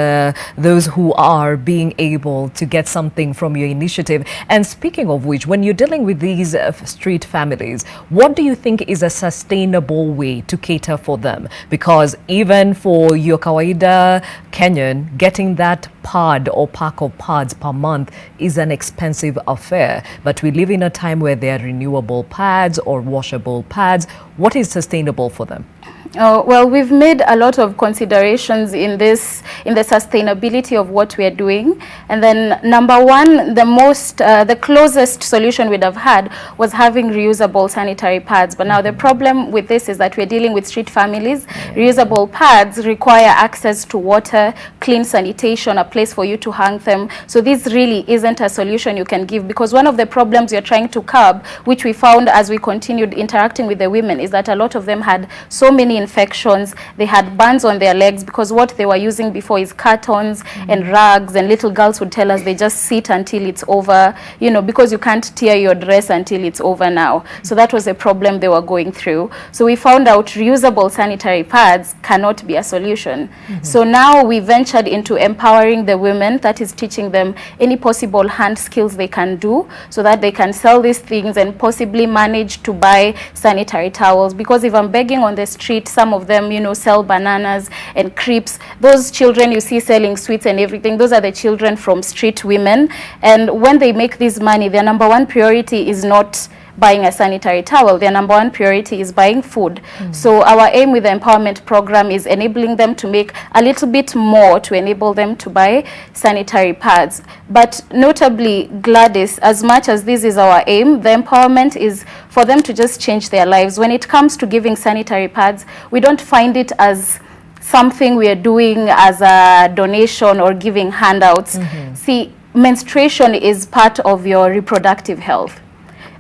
Speaker 2: those who are being able to get something from your initiative. And speaking of which, when you're dealing with these street families, what do you think is a sustainable way to cater for them? Because even for your kawaida Kenyan, getting that pad or pack of pads per month is an expensive affair. But we live in a time where there are renewable pads or washable pads. What is sustainable for them?
Speaker 10: Well, we've made a lot of considerations in the sustainability of what we are doing. And then number one, the closest solution we'd have had was having reusable sanitary pads. But now the problem with this is that we're dealing with street families. Reusable pads require access to water, clean sanitation, a place for you to hang them. So this really isn't a solution you can give, because one of the problems you're trying to curb, which we found as we continued interacting with the women, is that a lot of them had so many infections. They had burns on their legs because what they were using before is cartons and rags, and little girls would tell us they just sit until it's over, you know, because you can't tear your dress until it's over now. So that was a problem they were going through. So we found out reusable sanitary pads cannot be a solution. So now we ventured into empowering the women, that is teaching them any possible hand skills they can do so that they can sell these things and possibly manage to buy sanitary towels. Because if I'm begging on the street, some of them, you know, sell bananas and crepes. Those children you see selling sweets and everything, those are the children from street women. And when they make this money, their number one priority is not buying a sanitary towel. Their number one priority is buying food. So our aim with the empowerment program is enabling them to make a little bit more to enable them to buy sanitary pads. But notably, Gladys, as much as this is our aim, the empowerment is for them to just change their lives. When it comes to giving sanitary pads, we don't find it as something we are doing as a donation or giving handouts. See, menstruation is part of your reproductive health.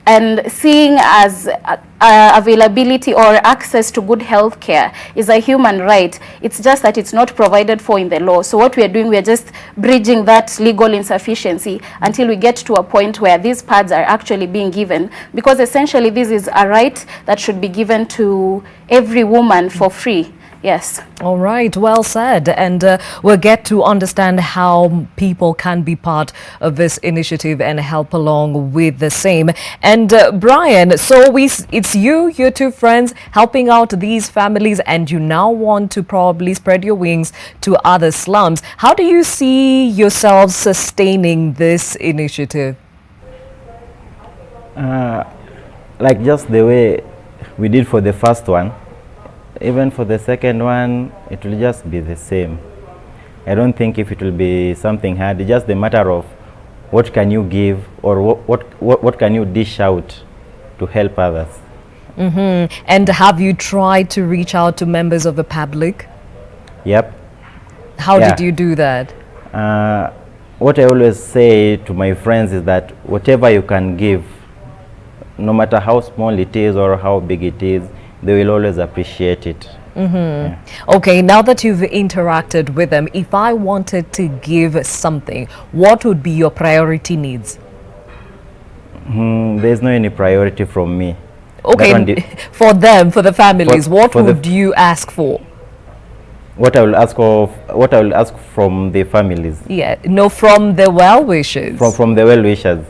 Speaker 10: And seeing as availability or access to good health care is a human right, it's just that it's not provided for in the law. So what we are doing, we are just bridging that legal insufficiency until we get to a point where these pads are actually being given. Because essentially this is a right that should be given to every woman for free. Yes.
Speaker 2: All right, well said. And we'll get to understand how people can be part of this initiative and help along with the same. And Brian, so it's your two friends helping out these families, and you now want to probably spread your wings to other slums. How do you see yourselves sustaining this initiative?
Speaker 11: Like just the way we did for the first one, even for the second one, it will just be the same. I don't think if it will be something hard. It's just a matter of what can you give or what can you dish out to help others.
Speaker 2: And have you tried to reach out to members of the public?
Speaker 11: Yep.
Speaker 2: How did you do that?
Speaker 11: What I always say to my friends is that whatever you can give, no matter how small it is or how big it is, they will always appreciate it. Yeah.
Speaker 2: Okay, now that you've interacted with them, if I wanted to give something, what would be your priority needs?
Speaker 11: There's no any priority from me.
Speaker 2: Okay, for them, for the families, what would you ask for?
Speaker 11: What I will ask from the families.
Speaker 2: Yeah, no, from the well-wishers.
Speaker 11: From the well-wishers.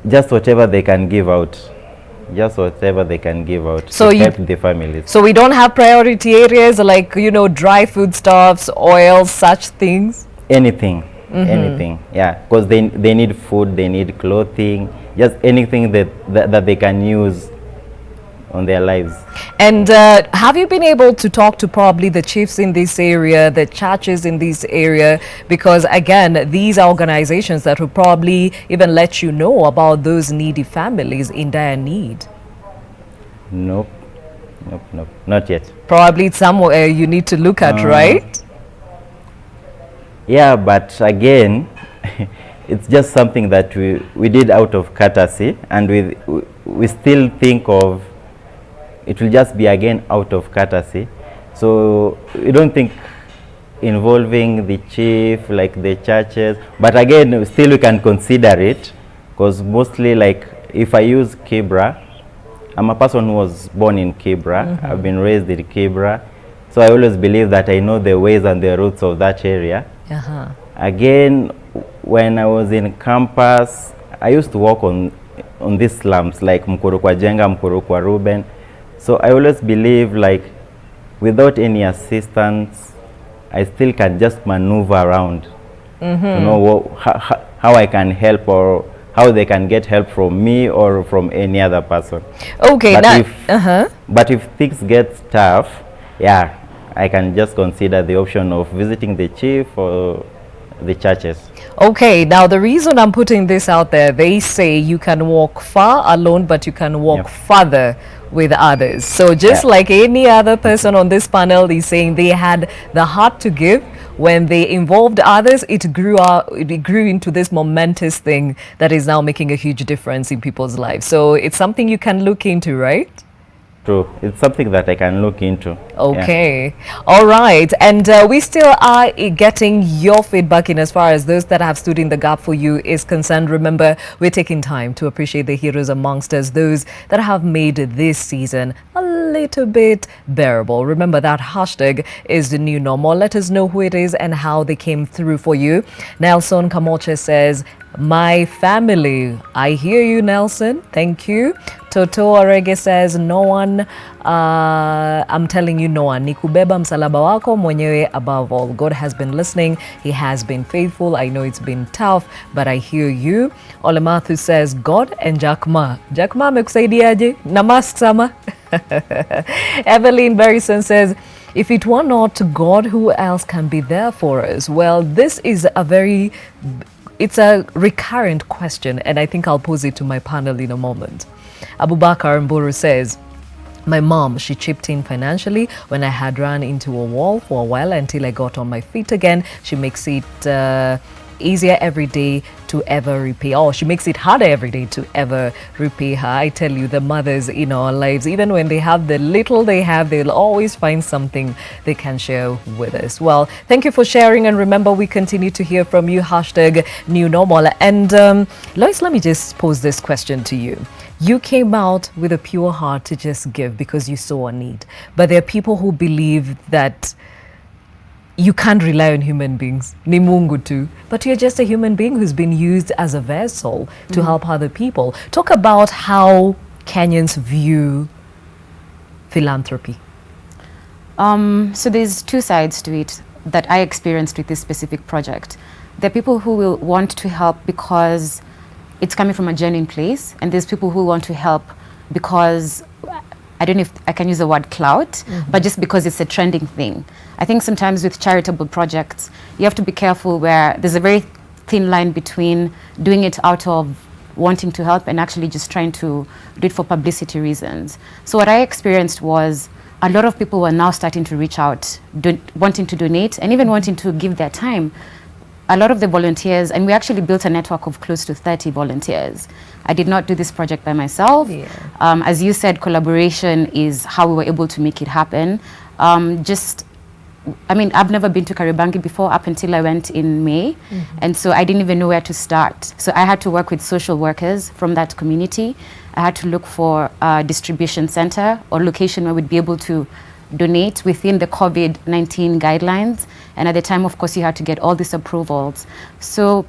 Speaker 11: Just whatever they can give out. Just whatever they can give out to help the families.
Speaker 2: So we don't have priority areas like, you know, dry foodstuffs, oils, such things?
Speaker 11: Anything, anything, yeah. Because they need food, they need clothing, just anything that they can use on their lives.
Speaker 2: And have you been able to talk to probably the chiefs in this area, the churches in this area? Because again, these are organizations that will probably even let you know about those needy families in dire need.
Speaker 11: Nope, not yet.
Speaker 2: Probably it's somewhere you need to look at, right?
Speaker 11: Yeah, but again, it's just something that we did out of courtesy, and we still think of it will just be again out of courtesy. So we don't think involving the chief, like the churches, but again still we can consider it, because mostly, like, if I use Kibra, I'm a person who was born in Kibra. I've been raised in Kibra, so I always believe that I know the ways and the routes of that area. Again, when I was in campus, I used to work on these slums like Mkuru kwa Jenga, Mkuru kwa Ruben. So I always believe, like, without any assistance, I still can just maneuver around to know how I can help, or how they can get help from me or from any other person.
Speaker 2: Okay,
Speaker 11: but if things get tough, yeah, I can just consider the option of visiting the chief or the churches.
Speaker 2: Okay, now the reason I'm putting this out there, they say you can walk far alone, but you can walk farther with others. So just like any other person on this panel is saying, they had the heart to give. When they involved others, it grew into this momentous thing that is now making a huge difference in people's lives. So it's something you can look into, right?
Speaker 11: True. It's something that I can look into.
Speaker 2: Okay. All right. And we still are getting your feedback in as far as those that have stood in the gap for you is concerned. Remember, we're taking time to appreciate the heroes amongst us, those that have made this season a little bit bearable. Remember, that hashtag is the new normal. Let us know who it is and how they came through for you. Nelson Kamoche says, my family. I hear you, Nelson. Thank you. Toto Orege says, no one, I'm telling you, no one. Nikubeba msalaba wako mwenyewe above all. God has been listening. He has been faithful. I know it's been tough, but I hear you. Olemathu says, God and Jack Ma. Jack Ma amekusaidiaje? Namask sama. Evelyn Berryson says, if it were not God, who else can be there for us? Well, this is it's a recurrent question, and I think I'll pose it to my panel in a moment. Abubakar Mburu says, my mom, she chipped in financially when I had run into a wall for a while until I got on my feet again. She makes it easier every day to ever repay. Oh, she makes it harder every day to ever repay her. I tell you, the mothers in our lives, even when they have the little they have, they'll always find something they can share with us. Well, thank you for sharing, and remember, we continue to hear from you. Hashtag new normal. And Lois, let me just pose this question to you. You came out with a pure heart to just give because you saw a need, but there are people who believe that you can't rely on human beings. Ni Mungu tu. But you're just a human being who's been used as a vessel to help other people. Talk about how Kenyans view philanthropy.
Speaker 8: So there's two sides to it that I experienced with this specific project. There are people who will want to help because it's coming from a genuine place, and there's people who want to help because, I don't know if I can use the word clout, but just because it's a trending thing. I think sometimes with charitable projects, you have to be careful where there's a very thin line between doing it out of wanting to help and actually just trying to do it for publicity reasons. So what I experienced was a lot of people were now starting to reach out, wanting to donate and even wanting to give their time. A lot of the volunteers, and we actually built a network of close to 30 volunteers. I did not do this project by myself. As you said, collaboration is how we were able to make it happen. I've never been to Kariobangi before up until I went in May. And so I didn't even know where to start. So I had to work with social workers from that community. I had to look for a distribution center or location where we'd be able to donate within the COVID-19 guidelines. And at the time, of course, you had to get all these approvals. So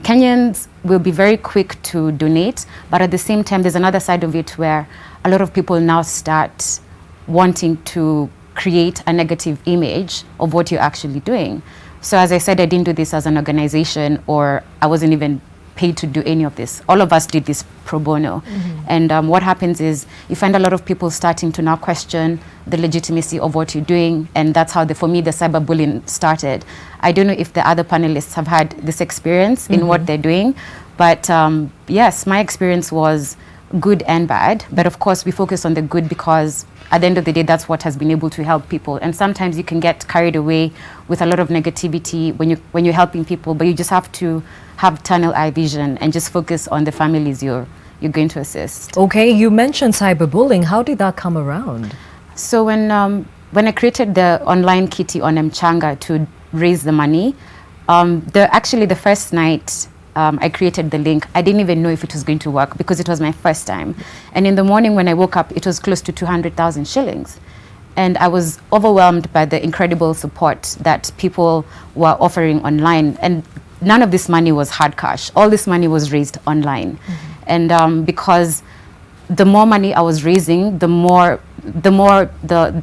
Speaker 8: Kenyans will be very quick to donate, but at the same time, there's another side of it where a lot of people now start wanting to create a negative image of what you're actually doing. So as I said, I didn't do this as an organization, or I wasn't even paid to do any of this. All of us did this pro bono. And what happens is you find a lot of people starting to now question the legitimacy of what you're doing, and that's how, for me, the cyberbullying started. I don't know if the other panelists have had this experience in what they're doing, but yes, my experience was good and bad. But of course, we focus on the good because at the end of the day, that's what has been able to help people. And sometimes you can get carried away with a lot of negativity when you're helping people, but you just have to have tunnel eye vision and just focus on the families you're going to assist.
Speaker 2: Okay, you mentioned cyberbullying. How did that come around?
Speaker 8: So when I created the online kitty on Mchanga to raise the money, actually the first night I created the link, I didn't even know if it was going to work because it was my first time. And in the morning when I woke up, it was close to 200,000 shillings. And I was overwhelmed by the incredible support that people were offering online. And none of this money was hard cash. All this money was raised online. And because the more money I was raising, the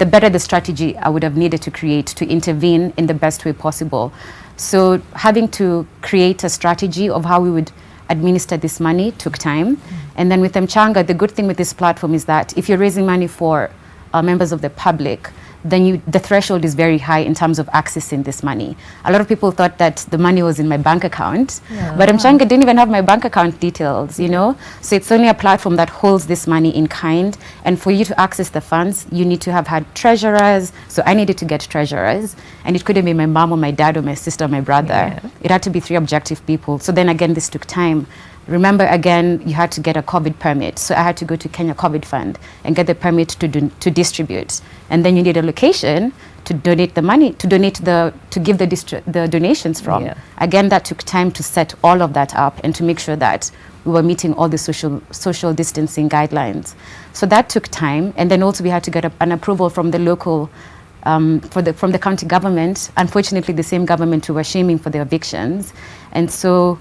Speaker 8: better the strategy I would have needed to create to intervene in the best way possible. So having to create a strategy of how we would administer this money took time. And then with Mchanga, the good thing with this platform is that if you're raising money for members of the public, then the threshold is very high in terms of accessing this money. A lot of people thought that the money was in my bank account, but Mchanga didn't even have my bank account details, you know? So it's only a platform that holds this money in kind. And for you to access the funds, you need to have had treasurers. So I needed to get treasurers. And it couldn't be my mom or my dad or my sister or my brother. It had to be 3 objective people. So then again, this took time. Remember, again, you had to get a COVID permit. So I had to go to Kenya COVID Fund and get the permit to distribute. And then you need a location to donate the money, to give the donations from. Again, that took time to set all of that up and to make sure that we were meeting all the social distancing guidelines. So that took time. And then also we had to get an approval from the local, from the county government. Unfortunately, the same government who were shaming for the evictions. And so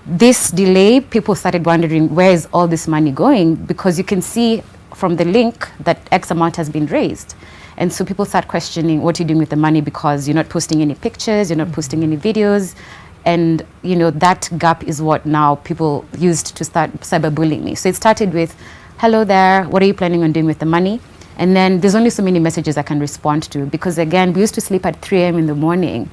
Speaker 8: this delay, people started wondering, where is all this money going? Because you can see from the link that X amount has been raised. And so people start questioning what you're doing with the money because you're not posting any pictures, you're not posting any videos. And, you know, that gap is what now people used to start cyberbullying me. So it started with, hello there, what are you planning on doing with the money? And then there's only so many messages I can respond to because, again, we used to sleep at 3 a.m. in the morning,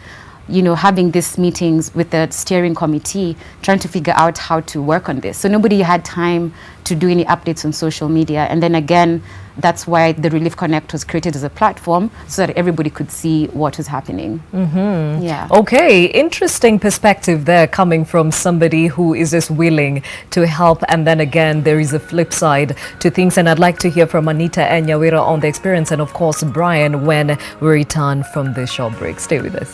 Speaker 8: you know, having these meetings with the steering committee, trying to figure out how to work on this. So nobody had time to do any updates on social media. And then again, that's why the Relief Connect was created as a platform so that everybody could see what was happening. Yeah.
Speaker 2: Okay, interesting perspective there coming from somebody who is just willing to help. And then again, there is a flip side to things. And I'd like to hear from Anita and Nyawira on the experience. And of course, Brian, when we return from the short break. Stay with us.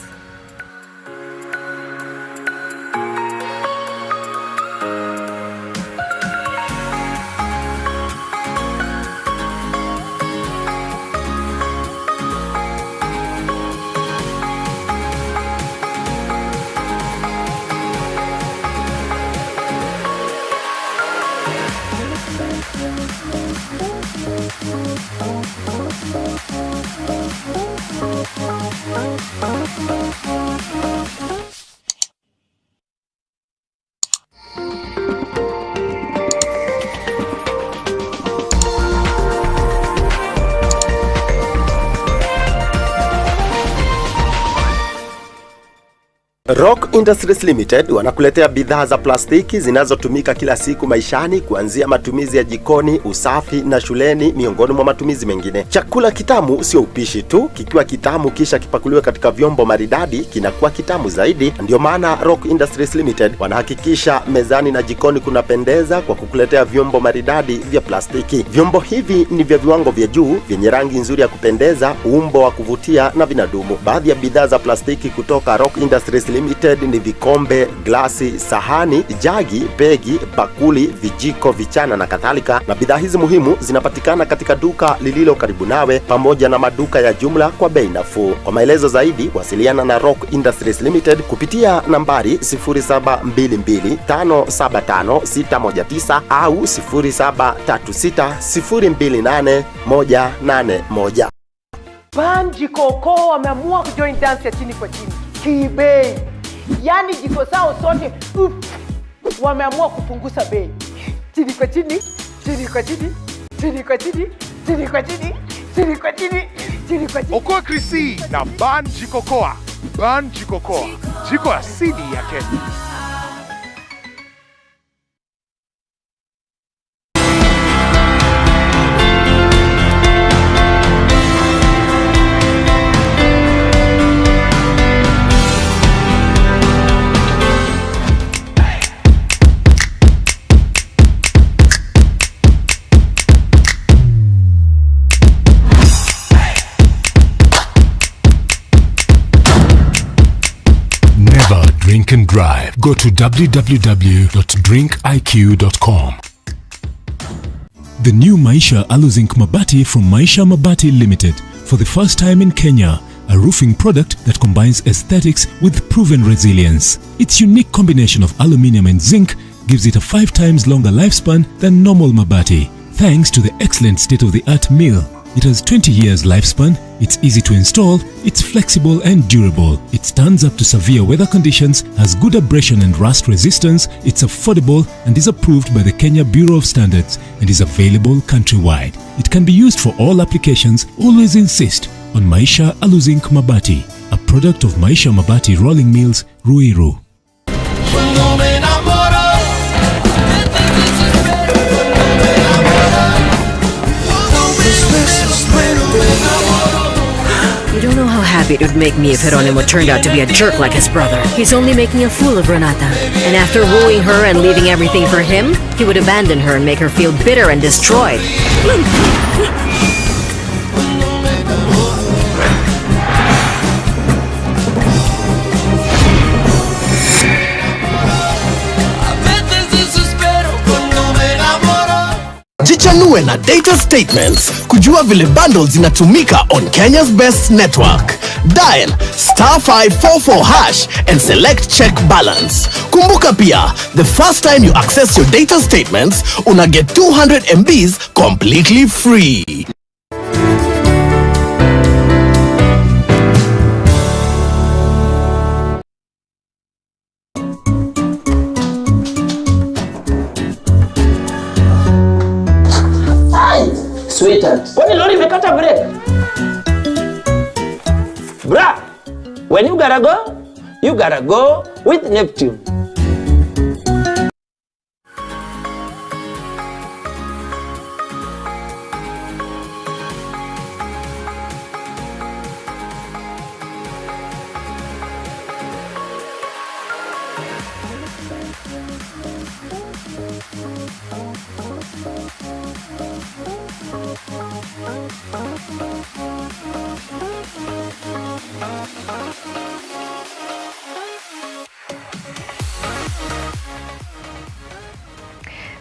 Speaker 16: Rock Industries Limited wanakuletea bidhaa za plastiki zinazotumika kila siku maishani, kuanzia matumizi ya jikoni, usafi na shuleni, miongoni mwa matumizi mengine. Chakula kitamu sio upishi tu, kikiwa kitamu kisha kipakuliwe katika vyombo maridadi kinakuwa kitamu zaidi. Ndio maana Rock Industries Limited wanahakikisha mezani na jikoni kunapendeza kwa kukuletea vyombo maridadi vya plastiki. Vyombo hivi ni vya viwango vya juu, vyenye rangi nzuri ya kupendeza, umbo wa kuvutia na vinadumu. Baadhi ya bidhaa za plastiki kutoka Rock Industries Limited ni vikombe, glasi, sahani, jagi, begi, bakuli, vijiko, vichana na kadhalika. Na bidhaa hizi muhimu zinapatikana katika duka lililo karibu nawe pamoja na maduka ya jumla kwa bei nafuu. Kwa maelezo zaidi, wasiliana na Rock Industries Limited kupitia nambari 0722575619 au 0736028181.
Speaker 17: Jikoko wameamua kujoin dance ya chini kwa chini kibei, yani jiko sao sote wameamua kupunguza bei. Chini kwa chini, chini kwa chini, chini kwa chini, chini kwa chini, chini kwa chini, chini kwa chini.
Speaker 18: Okoa Krisi na Ban Jikokoa. Ban Jikokoa, jiko asili ya Kenya.
Speaker 19: survive. Go to www.drinkiq.com. The new Maisha Aluzinc Mabati from Maisha Mabati Limited. For the first time in Kenya, a roofing product that combines aesthetics with proven resilience. Its unique combination of aluminium and zinc gives it a 5 times longer lifespan than normal Mabati, thanks to the excellent state-of-the-art mill. It has 20 years lifespan, it's easy to install, it's flexible and durable. It stands up to severe weather conditions, has good abrasion and rust resistance, it's affordable and is approved by the Kenya Bureau of Standards and is available countrywide. It can be used for all applications. Always insist on Maisha Aluzinc Mabati, a product of Maisha Mabati Rolling Mills, Ruiru.
Speaker 20: You don't know how happy it would make me if Geronimo turned out to be a jerk like his brother. He's only making a fool of Renata. And after wooing her and leaving everything for him, he would abandon her and make her feel bitter and destroyed.
Speaker 21: Jichanue na data statements kujua vile bundles zinatumika on Kenya's best network. Dial *544# and select check balance. Kumbuka pia, the first time you access your data statements, una get 200 MBs completely free.
Speaker 22: Sweetheart, kwani lori imekata break? Bra, when you gotta go with Neptune.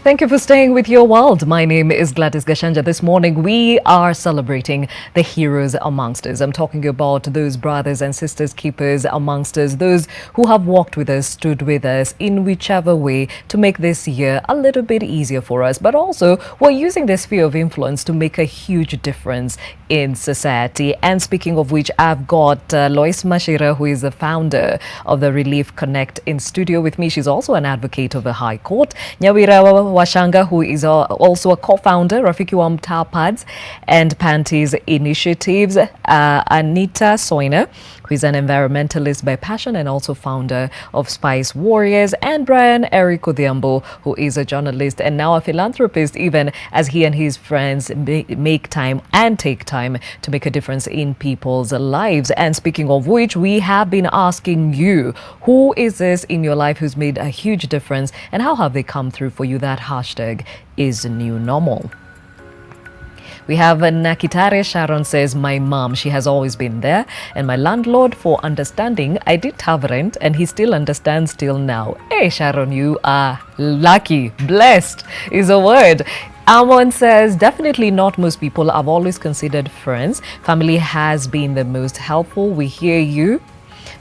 Speaker 2: Thank you for staying with Your World. My name is Gladys Gachanja. This morning, we are celebrating the heroes amongst us. I'm talking about those brothers and sisters keepers amongst us, those who have walked with us, stood with us in whichever way to make this year a little bit easier for us. But also, we're using their sphere of influence to make a huge difference in society. And speaking of which, I've got Lois Mashira, who is the founder of the Relief Connect, in studio with me. She's also an advocate of the High Court. Nyawira Washanga, who is also a co-founder, Rafiki wa Mtaa Pads and Panties Initiatives. Anita Soina, who is an environmentalist by passion and also founder of Spice Warriors. And Brian Eric Odhiambo, who is a journalist and now a philanthropist, even as he and his friends make time and take time to make a difference in people's lives. And speaking of which, we have been asking you, who is this in your life who's made a huge difference and how have they come through for you? That hashtag is new normal. We have Nakitare Sharon says, my mom, she has always been there, and my landlord for understanding. I did have rent and he still understands till now. Hey Sharon, you are lucky. Blessed is a word. Amon says, definitely not most people. I've always considered friends. Family has been the most helpful. We hear you.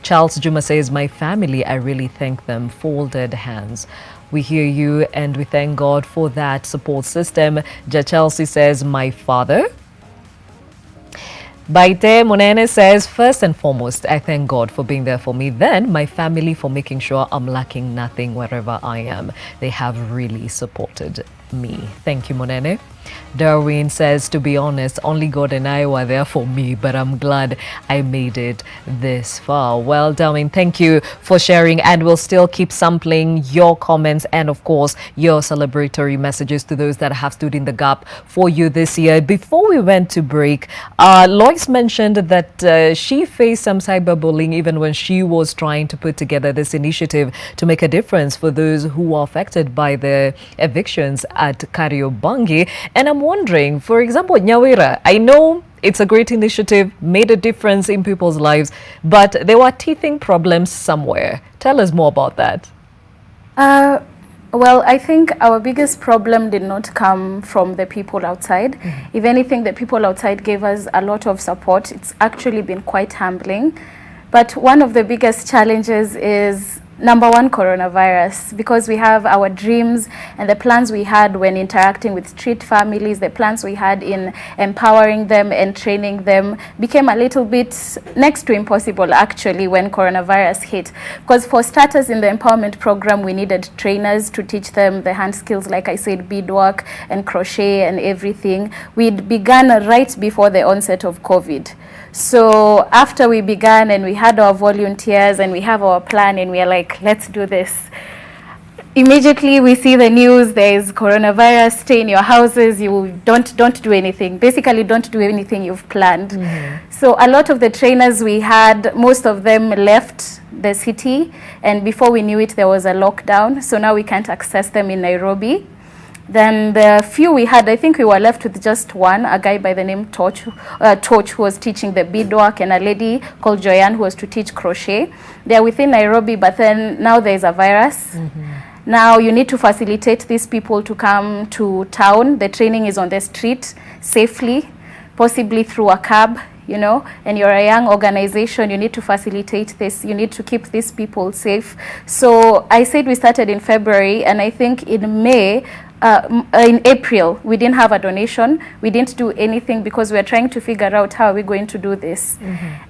Speaker 2: Charles Juma says, my family, I really thank them. Folded hands. We hear you and we thank God for that support system. Chelsea says, my father. Baite Monene says, first and foremost, I thank God for being there for me. Then my family for making sure I'm lacking nothing wherever I am. They have really supported me. Thank you, Monene. Darwin says, to be honest, only God and I were there for me, but I'm glad I made it this far. Well, Darwin, thank you for sharing, and we'll still keep sampling your comments and, of course, your celebratory messages to those that have stood in the gap for you this year. Before we went to break, Lois mentioned that she faced some cyberbullying even when she was trying to put together this initiative to make a difference for those who are affected by the evictions at Kariobangi. And I'm wondering, for example, Nyawira, I know it's a great initiative, made a difference in people's lives, but there were teething problems somewhere. Tell us more about that.
Speaker 10: Well, I think our biggest problem did not come from the people outside. If anything, the people outside gave us a lot of support. It's actually been quite humbling. But one of the biggest challenges is, number one, coronavirus, because we have our dreams and the plans we had when interacting with street families, the plans we had in empowering them and training them became a little bit next to impossible actually when coronavirus hit. Because for starters, in the empowerment program, we needed trainers to teach them the hand skills, like I said, beadwork and crochet and everything. We'd begun right before the onset of COVID. So after we began and we had our volunteers and we have our plan and we are like, let's do this. Immediately we see the news, there is coronavirus, stay in your houses, you don't do anything. Basically, don't do anything you've planned. So a lot of the trainers we had, most of them left the city, and before we knew it, there was a lockdown. So now we can't access them in Nairobi. Then the few we had, I think we were left with just one, a guy by the name Torch, who was teaching the beadwork, and a lady called Joyanne who was to teach crochet. They're within Nairobi, but then now there's a virus. Now you need to facilitate these people to come to town. The training is on the street safely, possibly through a cab, you know, and you're a young organization, you need to facilitate this, you need to keep these people safe. So I said we started in February, and I think in May, in April, we didn't have a donation. We didn't do anything because we were trying to figure out how are we going to do this.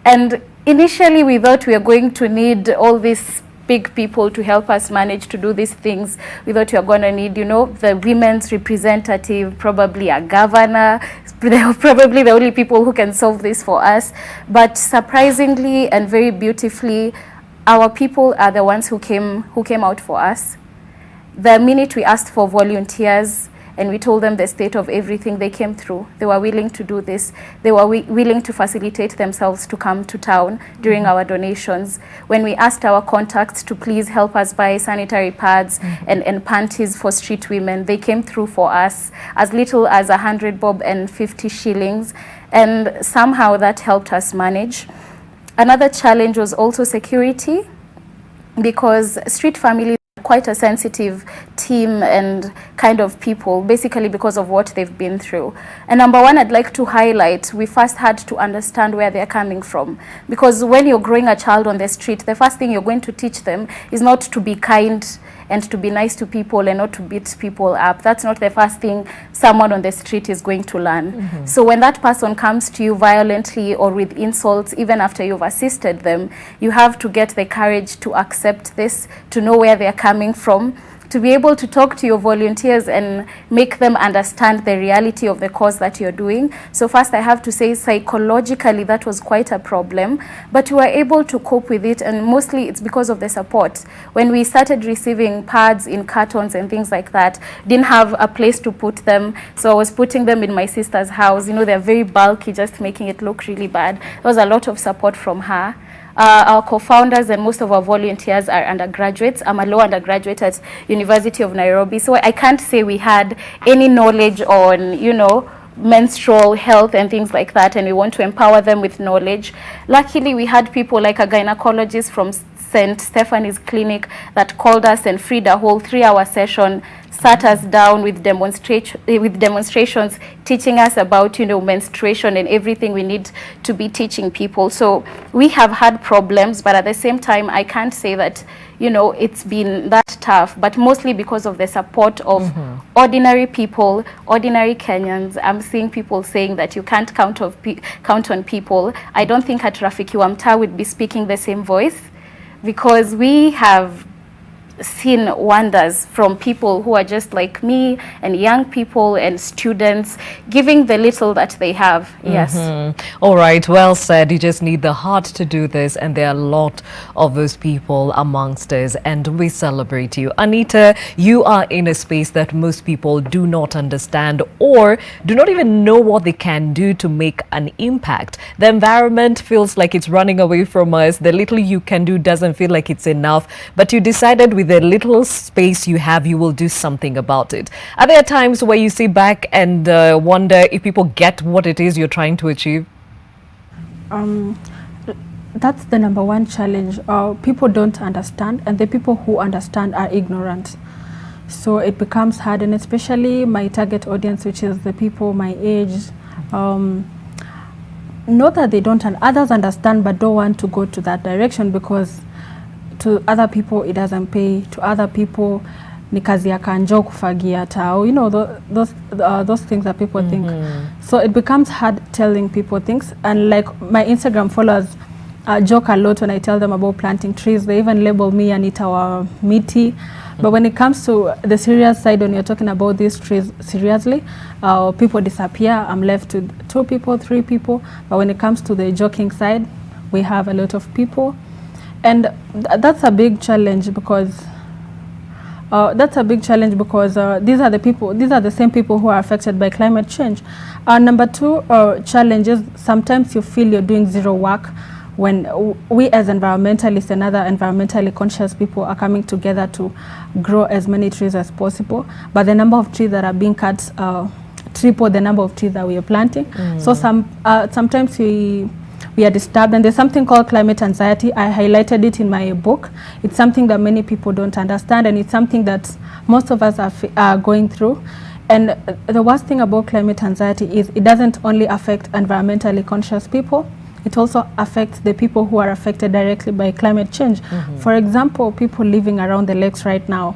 Speaker 10: And initially we thought we were going to need all these big people to help us manage to do these things. We thought we were going to need, you know, the women's representative, probably a governor. They were probably the only people who can solve this for us. But surprisingly and very beautifully, our people are the ones who came out for us. The minute we asked for volunteers and we told them the state of everything, they came through. They were willing to do this. They were willing to facilitate themselves to come to town during our donations. When we asked our contacts to please help us buy sanitary pads and panties for street women, they came through for us, as little as 100 bob and 50 shillings. And somehow that helped us manage. Another challenge was also security, because street families quite a sensitive team and kind of people, basically because of what they've been through. And number one, I'd like to highlight, we first had to understand where they're coming from. Because when you're growing a child on the street, the first thing you're going to teach them is not to be kind and to be nice to people and not to beat people up. That's not the first thing someone on the street is going to learn. So when that person comes to you violently or with insults, even after you've assisted them, you have to get the courage to accept this, to know where they're coming from, to be able to talk to your volunteers and make them understand the reality of the cause that you're doing. So first I have to say psychologically that was quite a problem, but we were able to cope with it, and mostly it's because of the support. When we started receiving pads in cartons and things like that, didn't have a place to put them, so I was putting them in my sister's house. You know, they're very bulky, just making it look really bad. There was a lot of support from her. Our co-founders and most of our volunteers are undergraduates. I'm a law undergraduate at University of Nairobi, so I can't say we had any knowledge on, you know, menstrual health and things like that, and we want to empower them with knowledge. Luckily, we had people like a gynecologist from St. Stephanie's Clinic that called us and freed a whole 3-hour session, sat us down with demonstrations, teaching us about, you know, menstruation and everything we need to be teaching people. So we have had problems, but at the same time, I can't say that, you know, it's been that tough, but mostly because of the support of ordinary people, ordinary Kenyans. I'm seeing people saying that you can't count on people. I don't think at Rafiki wa Mtaa would be speaking the same voice, because we have seen wonders from people who are just like me and young people and students, giving the little that they have. Yes.
Speaker 2: All right, well said. You just need the heart to do this, and there are a lot of those people amongst us, and we celebrate you. Anita, you are in a space that most people do not understand or do not even know what they can do to make an impact. The environment feels like it's running away from us. The little you can do doesn't feel like it's enough, but you decided with the little space you have, you will do something about it. Are there times where you sit back and wonder if people get what it is you're trying to achieve?
Speaker 9: that's the number one challenge. People don't understand, and the people who understand are ignorant. So it becomes hard, and especially my target audience, which is the people my age, not that they don't, and others understand but don't want to go to that direction, because to other people it doesn't pay, to other people ni kazi ya kanjo kufagia tao, you know, those things that people think. So it becomes hard telling people things, and like my Instagram followers joke a lot when I tell them about planting trees. They even label me Anita wa miti. But when it comes to the serious side, when you're talking about these trees seriously, people disappear. I'm left with 2 people, 3 people. But when it comes to the joking side, we have a lot of people. And that's a big challenge, because these are the same people who are affected by climate change. Number 2 challenge is sometimes you feel you're doing zero work when we as environmentalists and other environmentally conscious people are coming together to grow as many trees as possible. But the number of trees that are being cut triple the number of trees that we are planting. So sometimes we are disturbed, and there's something called climate anxiety. I highlighted it in my book. It's something that many people don't understand, and it's something that most of us are going through. And the worst thing about climate anxiety is it doesn't only affect environmentally conscious people, it also affects the people who are affected directly by climate change. For example, people living around the lakes right now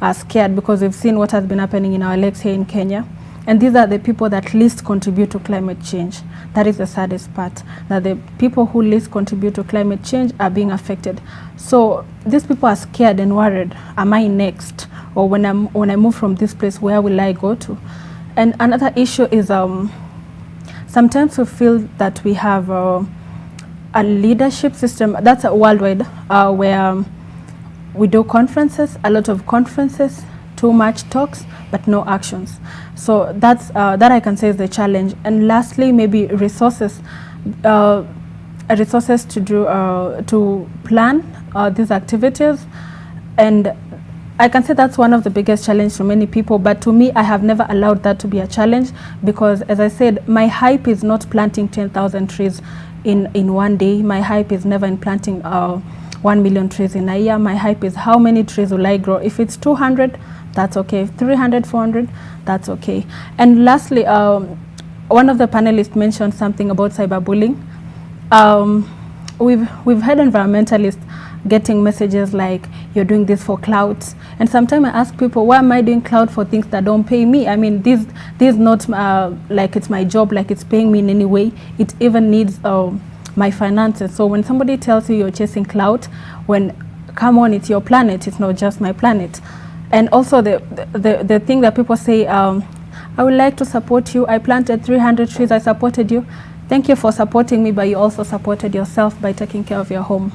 Speaker 9: are scared because we've seen what has been happening in our lakes here in Kenya. And these are the people that least contribute to climate change. That is the saddest part, that the people who least contribute to climate change are being affected. So these people are scared and worried, am I next? Or when I move from this place, where will I go to? And another issue is sometimes we feel that we have a leadership system that's worldwide, where we do conferences, a lot of conferences, too much talks, but no actions. So that's that I can say is the challenge. And lastly, maybe resources to plan these activities. And I can say that's one of the biggest challenges to many people, but to me, I have never allowed that to be a challenge, because as I said, my hype is not planting 10,000 trees in one day. My hype is never in planting 1 million trees in a year. My hype is how many trees will I grow. If it's 200, that's okay. 300, 400, that's okay. And lastly, one of the panelists mentioned something about cyberbullying. We've had environmentalists getting messages like, you're doing this for clout. And sometimes I ask people, why am I doing clout for things that don't pay me? I mean, this is not like it's my job, like it's paying me in any way. It even needs my finances. So when somebody tells you you're chasing clout, come on, it's your planet, it's not just my planet. And also the thing that people say, I would like to support you. I planted 300 trees, I supported you. Thank you for supporting me, but you also supported yourself by taking care of your home.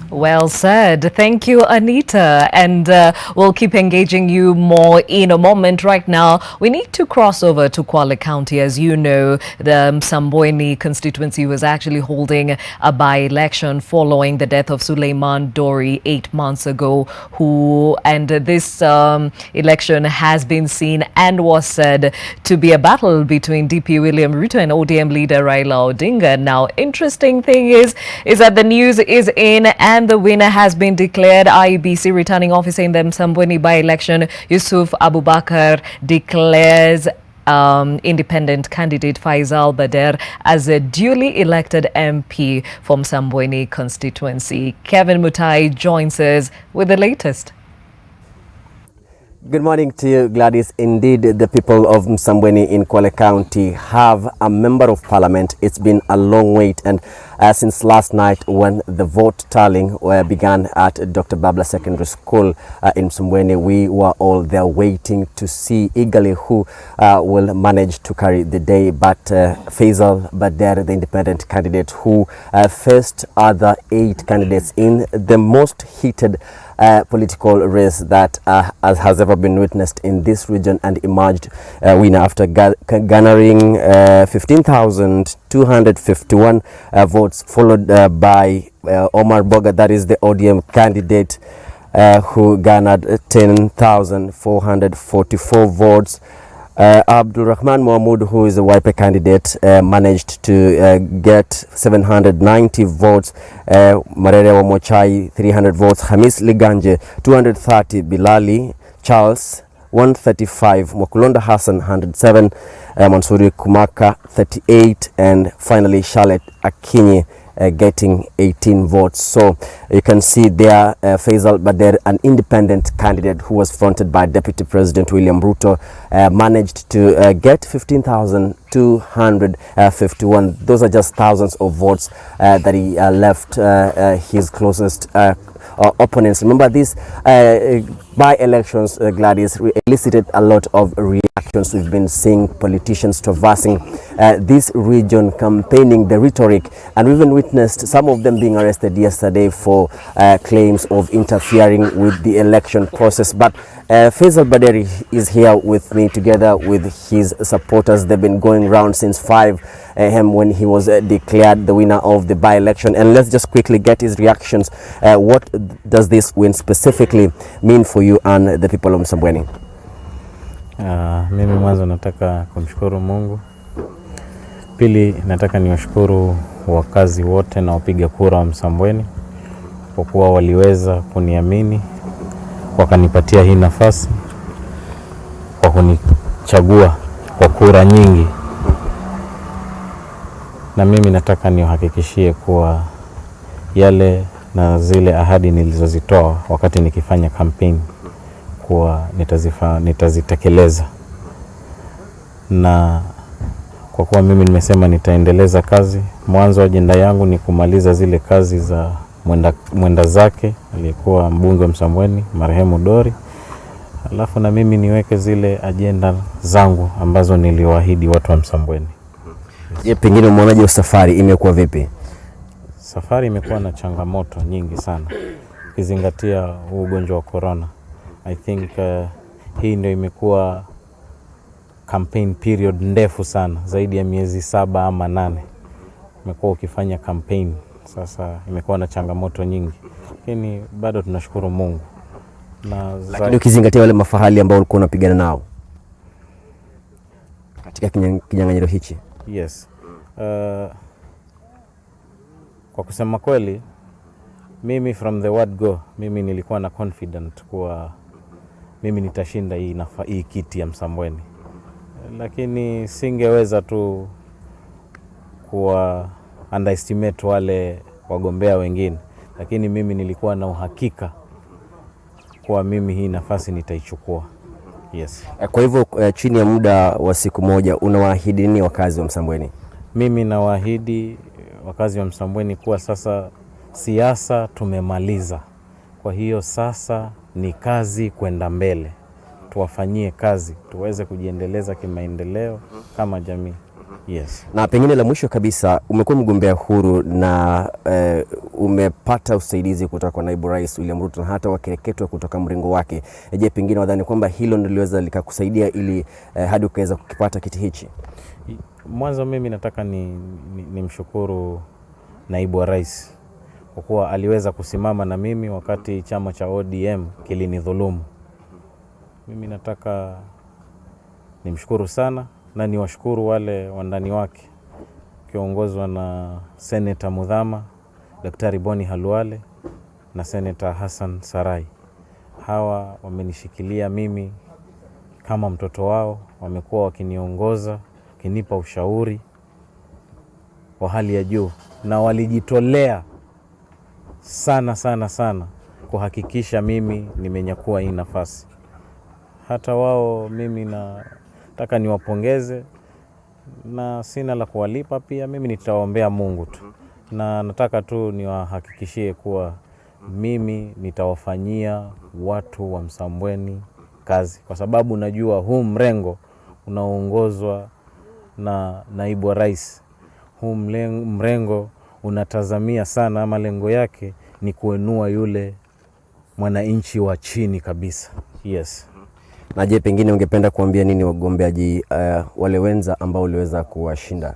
Speaker 2: Well said. Thank you, Anita. And we'll keep engaging you more in a moment. Right now, we need to cross over to Kwale County. As you know, the Msambweni constituency was actually holding a by-election following the death of Suleiman Dori 8 months ago, and this election has been seen and was said to be a battle between DP William Ruto and ODM leader Raila Odinga. Now, interesting thing is that the news is in, and the winner has been declared. IEBC returning officer in the Msambweni by-election, Yusuf Abubakar, declares independent candidate Faisal Bader as a duly elected MP from Msambweni constituency. Kevin Mutai joins us with the latest.
Speaker 1: Good morning to you, Gladys. Indeed, the people of Msambweni in Kwale County have a member of parliament. It's been a long wait, and since last night when the vote tallying began at Dr. Babla Secondary School in Msambweni, we were all there waiting to see eagerly who will manage to carry the day. But Faisal Bader, the independent candidate who faced other 8 candidates in the most heated political race that has ever been witnessed in this region, and emerged winner after garnering 15,251 votes, followed by Omar Boga, that is the ODM candidate, who garnered 10,444 votes. Abdulrahman Mahmoud, who is a Wiper candidate, managed to get 790 votes. Marere Wamochai 300 votes. Hamis Liganje 230. Bilali Charles 135. Mwakulonda Hassan 107. Mansuri Kumaka 38. And finally Charlotte Akinyi getting 18 votes. So you can see there Faisal Bader, an independent candidate who was fronted by Deputy President William Ruto, managed to get 15,251. Those are just thousands of votes that he left his closest opponents. Remember, these by-elections, Gladys, elicited a lot of reactions. We've been seeing politicians traversing this region, campaigning the rhetoric, and we even witnessed some of them being arrested yesterday for claims of interfering with the election process. But Faisal Baderi is here with me together with his supporters. They've been going around since 5 a.m. when he was declared the winner of the by-election. And let's just quickly get his reactions. What does this win specifically mean for you and the people of Msambweni?
Speaker 3: Mimi mwanzo nataka kumshukuru Mungu. Pili nataka niwashukuru wakazi wote na wapiga kura wa Msambweni kwa kuwa waliweza kuniamini, wakanipatia hii nafasi, kwa kunichagua kwa kura nyingi. Na mimi nataka niwahakikishie kuwa yale na zile ahadi nilizozitoa wakati nikifanya campaign kuwa nitazitekeleza. Na kwa kuwa mimi nimesema nitaendeleza kazi, mwanzo ajenda yangu ni kumaliza zile kazi za mwenda zake aliyekuwa mbunge wa Msambweni marehemu Dori, alafu na mimi niweke zile ajenda zangu ambazo niliwaahidi watu wa Msambweni.
Speaker 1: Je, pengine umeonaje safari imekuwa vipi?
Speaker 3: Safari imekuwa na changamoto nyingi sana ukizingatia ugonjwa wa corona. I think hii ndio imekuwa campaign period ndefu sana, zaidi ya miezi 7 ama 8 imekuwa ukifanya campaign. Sasa imekuwa na changamoto nyingi, lakini bado tunashukuru Mungu.
Speaker 1: Lakini ukizingatia wale mafahali ambao ulikuwa unapigana nao katika kinyang'anyiro hichi.
Speaker 3: Yes. Kwa kusema kweli, mimi from the word go, mimi nilikuwa na confident kuwa mimi nitashinda hii kiti ya Msambweni. Lakini singeweza tu kuwa underestimate wale wagombea wengine. Lakini mimi nilikuwa na uhakika kuwa mimi hii nafasi nitaichukua. Yes.
Speaker 1: Kwa hivyo chini ya muda wa siku moja unawaahidi nini wakazi wa Msambweni?
Speaker 3: Mimi nawaahidi wakazi wa Msambweni kuwa sasa siasa tumemaliza. Kwa hiyo sasa ni kazi kwenda mbele. Tuwafanyie kazi, tuweze kujiendeleza kimaendeleo kama jamii. Yes.
Speaker 1: Na pengine la mwisho kabisa, umekuwa mgombea huru na umepata usaidizi kutoka kwa naibu rais William Ruto na hata wakireketwa kutoka mrengo wake. Je, pengine wadhani kwamba hilo ndilo liweza likakusaidia ili hadi ukaweza kukipata kiti hichi?
Speaker 3: Mwanzo mimi nataka nimshukuru naibu wa rais kwa kuwa aliweza kusimama na mimi wakati chama cha ODM kilinidhulumu. Mimi nataka nimshukuru sana na niwashukuru wale wandani wake kiongozwa na Senator Mudhama, Daktari Boni Halwale na Senator Hassan Sarai. Hawa wamenishikilia mimi kama mtoto wao, wamekuwa wakiniongoza, wakinipa ushauri wa hali ya juu na walijitolea sana kuhakikisha mimi nimenyakua hii nafasi. Hata wao mimi nataka niwapongeze na sina la kuwalipa pia, mimi nitawaombea Mungu tu. Na nataka tu niwahakikishie kuwa mimi nitawafanyia watu wa Msambweni kazi, kwa sababu najua huu mrengo unaongozwa na naibu wa rais. Huu mrengo unatazamia sana, ama lengo yake ni kuinua yule mwananchi wa chini kabisa. Yes.
Speaker 1: Na je, pengine ungependa kuambia nini wagombeaji wale wenza ambao uliweza kuwashinda?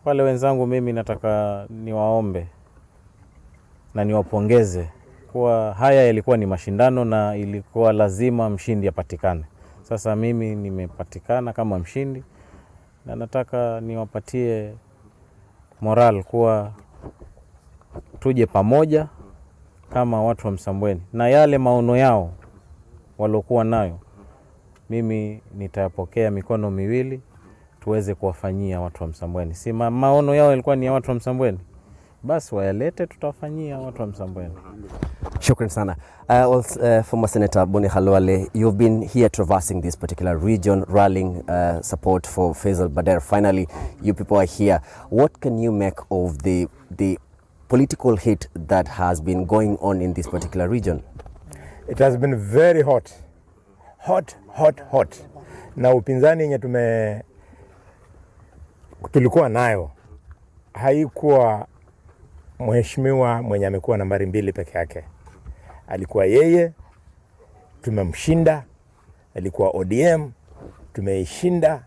Speaker 3: Wale wenzangu mimi nataka niwaombe na niwapongeze kuwa haya yalikuwa ni mashindano na ilikuwa lazima mshindi apatikane. Sasa mimi nimepatikana kama mshindi na nataka niwapatie moral kuwa tuje pamoja kama watu wa Msambweni, na yale maono yao walokuwa nayo mimi nitayapokea mikono miwili tuweze kuwafanyia watu wa Msambweni. Si maono yao yalikuwa ni ya watu wa Msambweni, basi wayalete tutawafanyia watu wa Msambweni.
Speaker 1: Shukran sana. Former Senator Boni Khalwale, you've been here traversing this particular region, rallying support for Faisal Bader. Finally, you people are here. What can you make of the political hit that has been going on in this particular region?
Speaker 4: It has been very hot. Na upinzani yenye tulikuwa nayo haikuwa mheshimiwa mwenye amekuwa nambari 2 peke yake. Alikuwa yeye, tumemshinda. Alikuwa ODM, tumeishinda.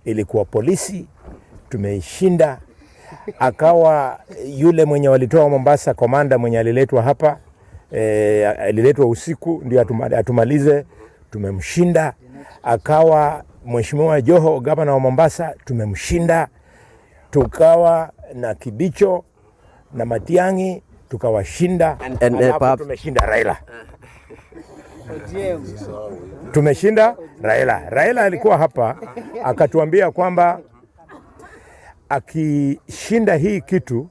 Speaker 4: Ilikuwa polisi, tumeishinda. Akawa yule mwenye walitoa Mombasa, komanda mwenye aliletwa hapa, aliletwa usiku ndio atumalize, tumemshinda. Akawa mheshimiwa Joho, gavana wa Mombasa, tumemshinda. Tukawa na Kibicho na Matiangi, tukawashinda. Alafu tumeshinda Raila. Tumeshinda Raila. Raila alikuwa hapa akatuambia kwamba akishinda hii kitu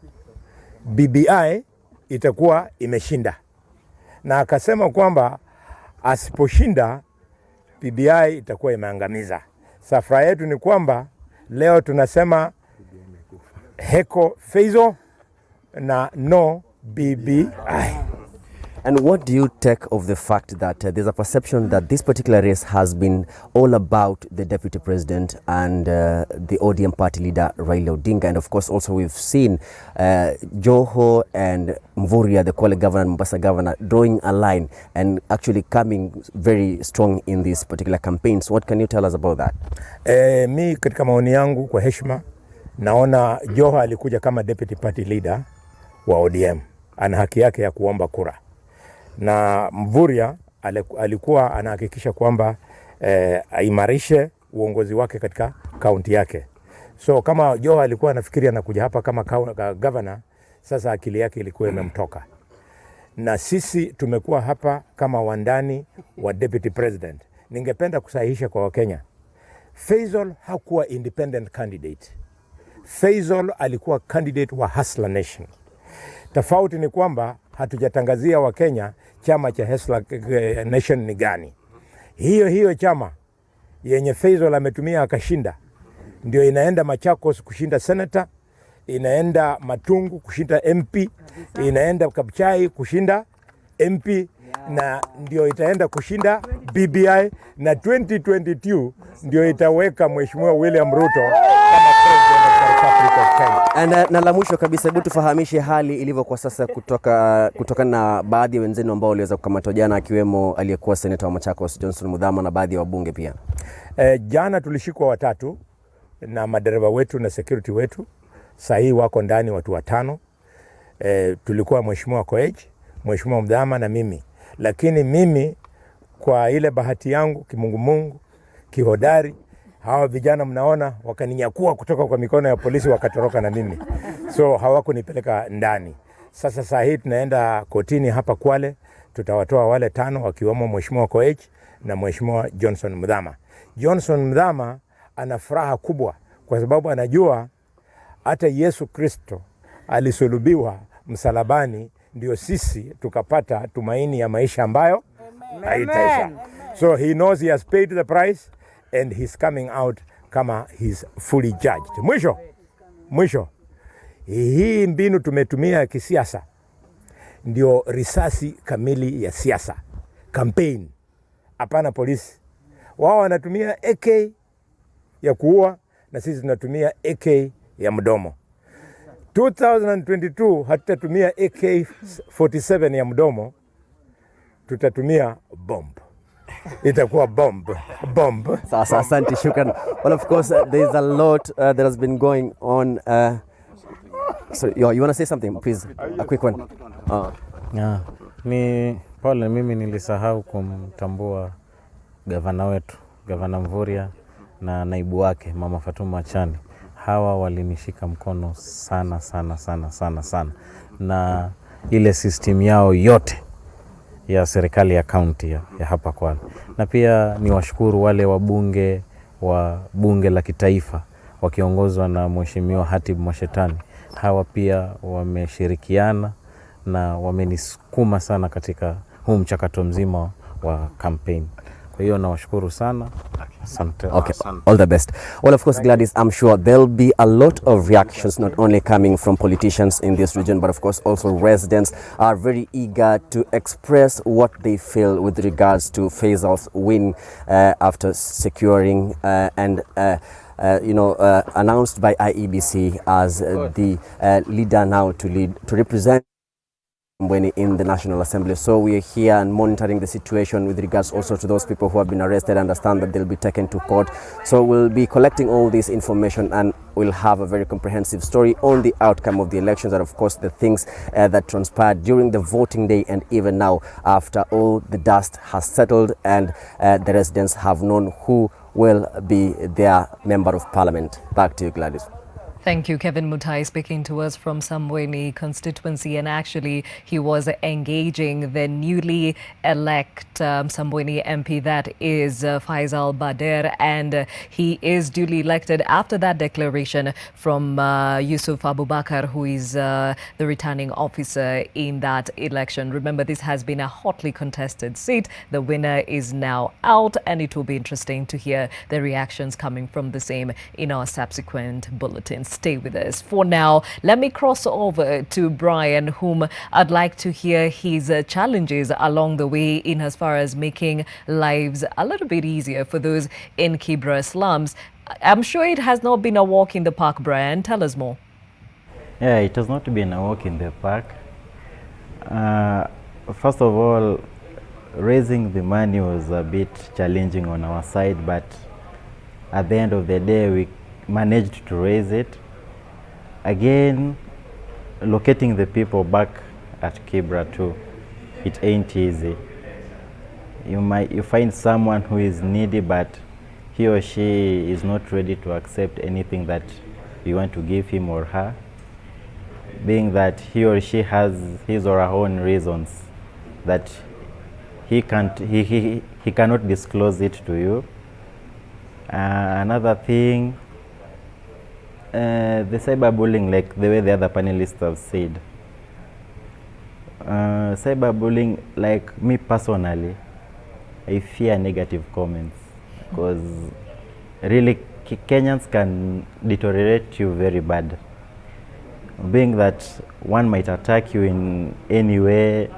Speaker 4: BBI itakuwa imeshinda, na akasema kwamba asiposhinda BBI itakuwa imeangamiza. Safari yetu ni kwamba leo tunasema heko Faisal na no BBI.
Speaker 1: And what do you take of the fact that there's a perception that this particular race has been all about the deputy president and the ODM party leader Raila Odinga, and of course also we've seen Joho and Mvurya, the Kwale governor, Mombasa governor, drawing a line and actually coming very strong in these particular campaigns. What can you tell us about that?
Speaker 4: Mi katika maoni yangu kwa heshima naona Joho alikuja kama deputy party leader wa ODM, ana haki yake ya kuomba kura, na Mvurya alikuwa anahakikisha kwamba aimarishe uongozi wake katika kaunti yake. So kama Joho alikuwa anafikiria anakuja hapa kama governor, sasa akili yake ilikuwa imemtoka. Na sisi tumekuwa hapa kama wandani wa deputy president. Ningependa kusahihisha kwa Wakenya, Faisal hakuwa independent candidate. Faisal alikuwa candidate wa Hustler Nation. Tofauti ni kwamba hatujatangazia Wakenya chama cha Hustler Nation ni gani. Hiyo chama yenye Faisal ametumia akashinda ndio inaenda Machakos kushinda senator, inaenda Matungu kushinda MP, inaenda Kapchai kushinda MP, na ndio itaenda kushinda BBI, na 2022 ndio itaweka Mheshimiwa William Ruto kama president of the Republic of Kenya.
Speaker 1: Na la mwisho kabisa, hebu tufahamishe hali ilivyo kwa sasa kutokana na baadhi ya wenzenu ambao waliweza kukamatwa jana, akiwemo aliyekuwa seneta wa Machakos Johnson Mudhama na baadhi ya wabunge pia.
Speaker 4: Jana tulishikwa 3 na madereva wetu na security wetu. Sahi wako ndani watu 5. Tulikuwa Mheshimiwa Koech, Mheshimiwa Mudhama na mimi. Lakini mimi kwa ile bahati yangu kimungumungu, kihodari, hawa vijana mnaona wakaninyakua kutoka kwa mikono ya polisi wakatoroka na mimi. So hawakunipeleka ndani. Sasa sahi tunaenda kotini hapa Kwale, tutawatoa wale 5 wakiwemo Mheshimiwa Koech na Mheshimiwa Johnson Mudhama. Johnson Mudhama ana furaha kubwa kwa sababu anajua hata Yesu Kristo alisulubiwa msalabani ndio sisi tukapata tumaini ya maisha ambayo haitaisha. So he knows he has paid the price and he's coming out kama he's fully judged. Mwisho. Hii mbinu tumetumia kisiasa ndio risasi kamili ya siasa. Campaign. Hapana polisi. Wao wanatumia AK ya kuua na sisi tunatumia AK ya mdomo. 2022 hatutatumia AK-47 ya mdomo, tutatumia bomb. Itakuwa bomb.
Speaker 1: Sasa asante, shukran. Well, of course there is a lot that has been going on. So you want to say something, please? A quick one.
Speaker 3: Yeah. Ni pole, mimi nilisahau kumtambua gavana wetu, gavana Mvurya na naibu wake Mama Fatuma Chani. Hawa walinishika mkono sana sana sana sana sana, na ile system yao yote ya serikali ya county ya hapa Kwale. Na pia ni washukuru wale wabunge wa bunge la kitaifa wakiongozwa na Mheshimiwa Hatib Mwashetani. Hawa pia wameshirikiana na wamenisukuma sana katika huu mchakato mzima wa campaign. Kwa hiyo nawashukuru sana. Asante.
Speaker 1: Okay, all the best. Well, of course, Gladys, I'm sure there'll be a lot of reactions, not only coming from politicians in this region, but of course also residents are very eager to express what they feel with regards to Faisal's win after securing announced by IEBC as the leader now to represent in the National Assembly. So we are here and monitoring the situation with regards also to those people who have been arrested. I understand that they'll be taken to court. So we'll be collecting all this information and we'll have a very comprehensive story on the outcome of the elections and of course the things that transpired during the voting day and even now after all the dust has settled and the residents have known who will be their member of parliament. Back to you, Gladys.
Speaker 2: Thank you, Kevin Mutai, speaking to us from Sambweni constituency. And actually, he was engaging the newly elect Sambweni MP, that is Faisal Bader, and he is duly elected after that declaration from Yusuf Abubakar, who is the returning officer in that election. Remember, this has been a hotly contested seat. The winner is now out, and it will be interesting to hear the reactions coming from the same in our subsequent bulletins. Stay with us. For now, let me cross over to Brian, whom I'd like to hear his challenges along the way in as far as making lives a little bit easier for those in Kibra slums. I'm sure it has not been a walk in the park, Brian. Tell us more.
Speaker 11: Yeah, it has not been a walk in the park. First of all, raising the money was a bit challenging on our side, but at the end of the day, we managed to raise it. Again, locating the people back at Kibra too, it ain't easy. You find someone who is needy, but he or she is not ready to accept anything that you want to give him or her, being that he or she has his or her own reasons that he cannot disclose it to you. Another thing, the cyberbullying, like the way the other panelists have said, cyberbullying, like me personally, I fear negative comments because really Kenyans can deteriorate you very bad, being that one might attack you in any way,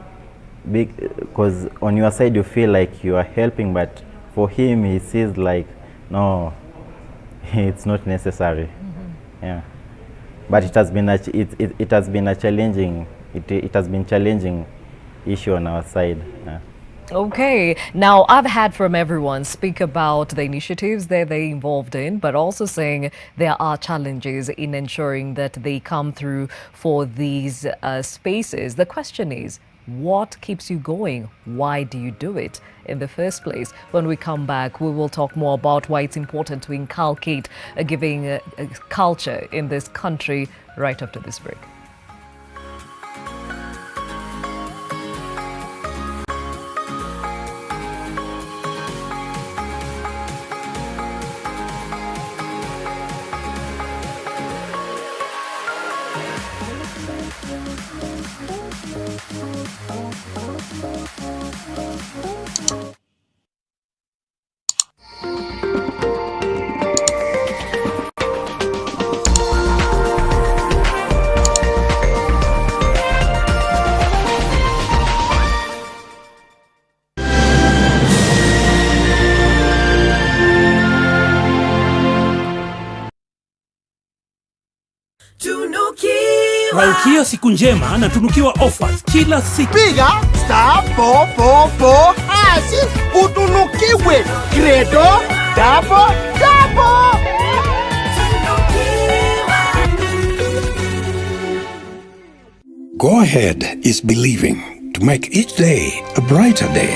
Speaker 11: because on your side you feel like you are helping, but for him he sees like, no, it's not necessary. Yeah, but it has been a challenging issue on our side. Yeah.
Speaker 2: Okay, now I've had from everyone speak about the initiatives that they're involved in, but also saying there are challenges in ensuring that they come through for these spaces. The question is, what keeps you going? Why do you do it in the first place? When we come back, we will talk more about why it's important to inculcate a giving culture in this country right after this break.
Speaker 5: Malkia siku njema na tunukiwa offers kila siku.
Speaker 21: Piga *444# utunukiwe Credo double.
Speaker 7: Go ahead is believing.
Speaker 6: to make each day a brighter day.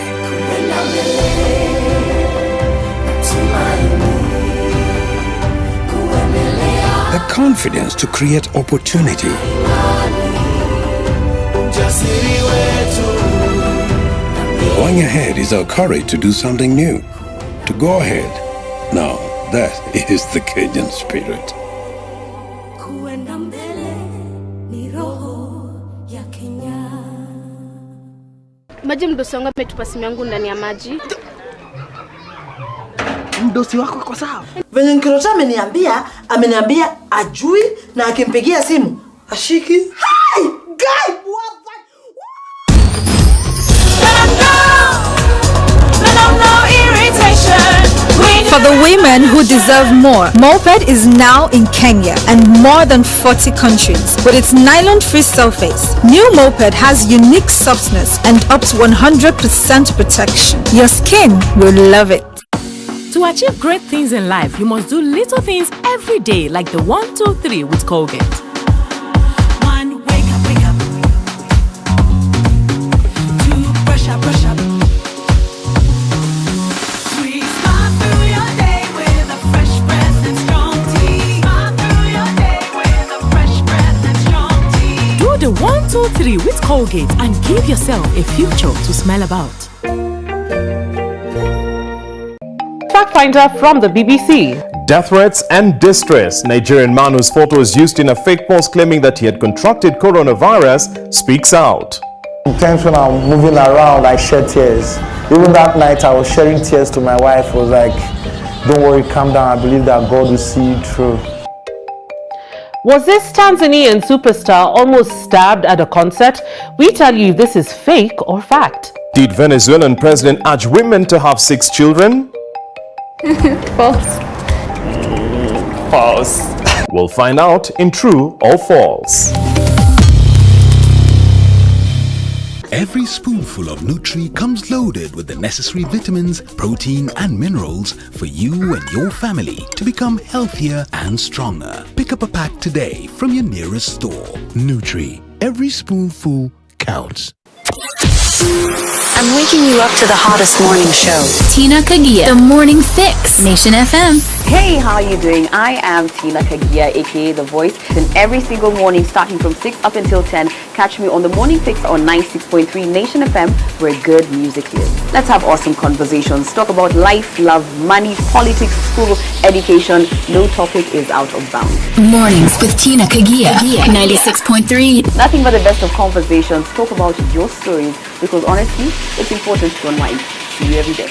Speaker 6: The confidence to create opportunity. Going ahead is our courage to do something new, to go ahead. Now, that is the Kenyan spirit.
Speaker 7: Maji mdosi wangu ametupa simu yangu ndani ya maji.
Speaker 17: Mdosi wako kwa sawa? Venye Nkirota ameniambia ajui na akimpigia simu ashiki. Hey! Guy!
Speaker 23: For the women who deserve more, Moped is now in Kenya and more than 40 countries. With its nylon-free surface, new Moped has unique softness and up to 100% protection. Your skin will love it.
Speaker 24: To achieve great things in life, you must do little things every day, like the 1, 2, 3 with Colgate.
Speaker 25: 1, wake up, wake up. 2, brush up, brush up. 3, start through your day with a fresh breath and strong tea. Start through your day with a fresh breath and strong tea.
Speaker 24: Do the 1, 2, 3 with Colgate and give yourself a future to smell about.
Speaker 26: Fact finder from the BBC.
Speaker 27: Death threats and distress. Nigerian man whose photo was used in a fake post claiming that he had contracted coronavirus speaks out.
Speaker 28: Sometimes when I'm moving around, I shed tears. Even that night, I was shedding tears to my wife. I was like, don't worry, calm down. I believe that God will see you through.
Speaker 26: Was this Tanzanian superstar almost stabbed at a concert? We tell you if this is fake or fact.
Speaker 27: Did Venezuelan president urge women to have 6 children?
Speaker 28: False.
Speaker 27: False. We'll find out in true or false.
Speaker 19: Every spoonful of Nutri comes loaded with the necessary vitamins, protein and minerals for you and your family to become healthier and stronger. Pick up a pack today from your nearest store. Nutri. Every spoonful counts.
Speaker 20: I'm waking you up to the hottest morning show. Tina Kagia, The Morning Fix, Nation FM.
Speaker 29: Hey, how are you doing? I am Tina Kagia, aka The Voice. And every single morning, starting from 6 up until 10, catch me on The Morning Fix on 96.3 Nation FM, where good music lives. Let's have awesome conversations. Talk about life, love, money, politics, school, education. No topic is out of bounds.
Speaker 20: Mornings with Tina Kagia, 96.3.
Speaker 29: Nothing but the best of conversations. Talk about your stories, because honestly, it's important to unwind. See you every day.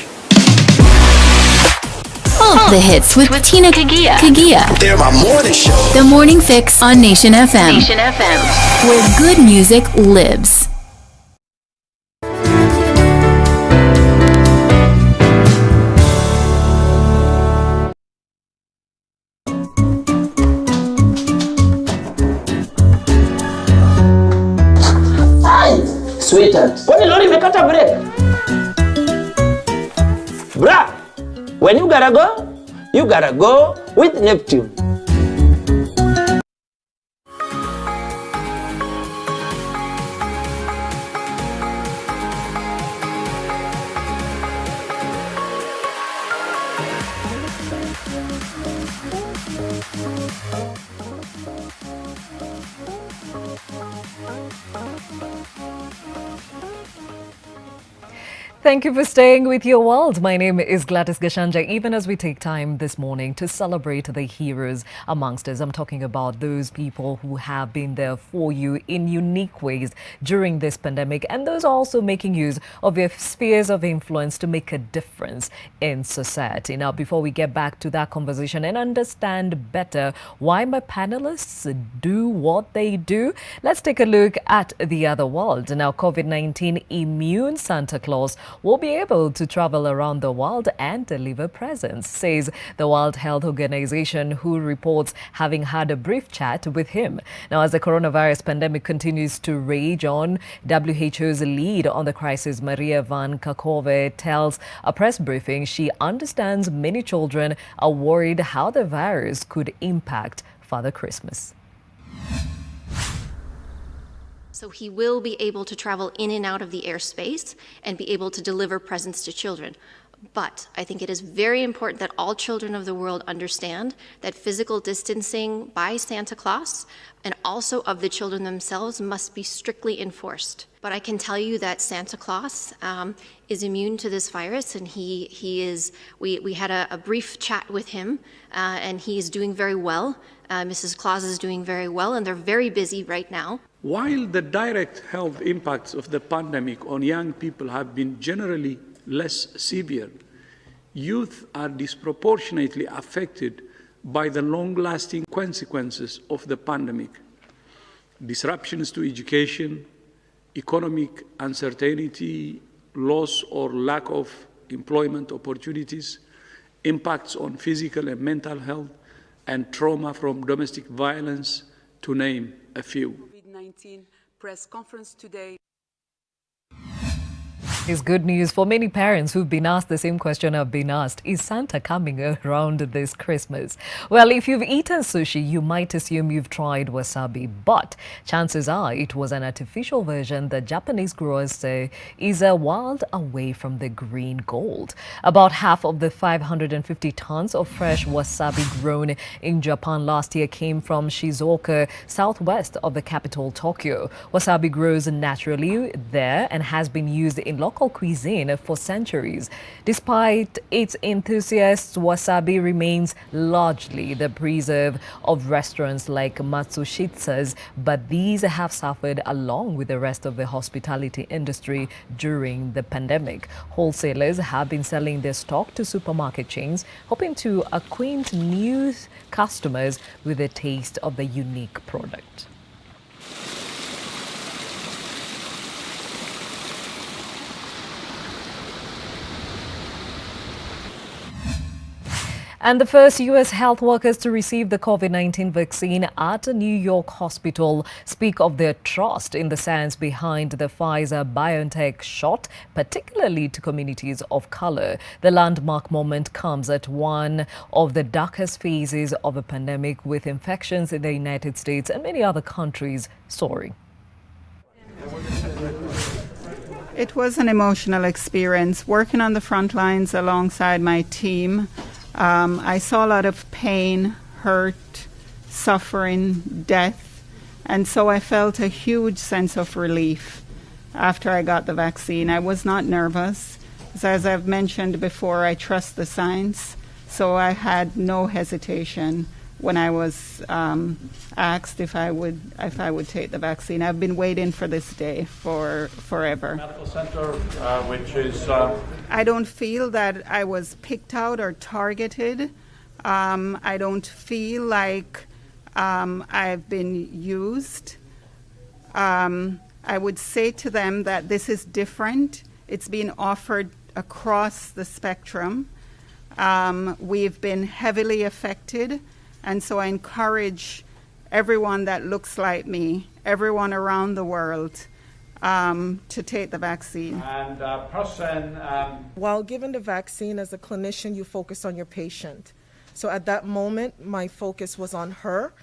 Speaker 20: All the hits with Tina Kagia.
Speaker 21: They're my morning show.
Speaker 20: The Morning Fix on Nation FM.
Speaker 29: Nation FM.
Speaker 20: Where good music lives.
Speaker 22: Hi, sweetheart. Kwani lori imekata break? Bra, when you gotta go with Neptune.
Speaker 2: Thank you for staying with your world. My name is Gladys Gachanja. Even as we take time this morning to celebrate the heroes amongst us, I'm talking about those people who have been there for you in unique ways during this pandemic, and those also making use of their spheres of influence to make a difference in society. Now, before we get back to that conversation and understand better why my panelists do what they do, let's take a look at the other world. Now, COVID-19 immune Santa Claus will be able to travel around the world and deliver presents, says the World Health Organization, who reports having had a brief chat with him. Now, as the coronavirus pandemic continues to rage on, WHO's lead on the crisis, Maria Van Kerkhove, tells a press briefing she understands many children are worried how the virus could impact Father Christmas.
Speaker 8: So he will be able to travel in and out of the airspace and be able to deliver presents to children. But I think it is very important that all children of the world understand that physical distancing by Santa Claus and also of the children themselves must be strictly enforced. But I can tell you that Santa Claus is immune to this virus, and we had a brief chat with him, and he is doing very well. Mrs. Claus is doing very well, and they're very busy right now.
Speaker 9: While the direct health impacts of the pandemic on young people have been generally less severe, youth are disproportionately affected by the long-lasting consequences of the pandemic. Disruptions to education, economic uncertainty, loss or lack of employment opportunities, impacts on physical and mental health, and trauma from domestic violence, to name a few.
Speaker 10: COVID-19 press conference today.
Speaker 2: It's good news for many parents who've been asked the same question I've been asked. Is Santa coming around this Christmas? Well, if you've eaten sushi, you might assume you've tried wasabi, but chances are it was an artificial version that Japanese growers say is a world away from the green gold. About half of the 550 tons of fresh wasabi grown in Japan last year came from Shizuoka, southwest of the capital, Tokyo. Wasabi grows naturally there and has been used in local cuisine for centuries. Despite its enthusiasts, wasabi remains largely the preserve of restaurants like Matsushitsu's, but these have suffered along with the rest of the hospitality industry during the pandemic. Wholesalers have been selling their stock to supermarket chains, hoping to acquaint new customers with the taste of the unique product. And the first U.S. health workers to receive the COVID-19 vaccine at a New York hospital speak of their trust in the science behind the Pfizer-BioNTech shot, particularly to communities of color. The landmark moment comes at one of the darkest phases of a pandemic, with infections in the United States and many other countries soaring.
Speaker 12: It was an emotional experience working on the front lines alongside my team. I saw a lot of pain, hurt, suffering, death, and so I felt a huge sense of relief after I got the vaccine. I was not nervous, because as I've mentioned before, I trust the science, so I had no hesitation when I was asked if I would take the vaccine. I've been waiting for this day for forever.
Speaker 9: Medical center, which is.
Speaker 12: I don't feel that I was picked out or targeted. I don't feel like I've been used. I would say to them that this is different. It's being offered across the spectrum. We've been heavily affected. And so I encourage everyone that looks like me, everyone around the world, to take the vaccine.
Speaker 9: And
Speaker 13: While giving the vaccine, as a clinician, you focus on your patient. So at that moment, my focus was on her,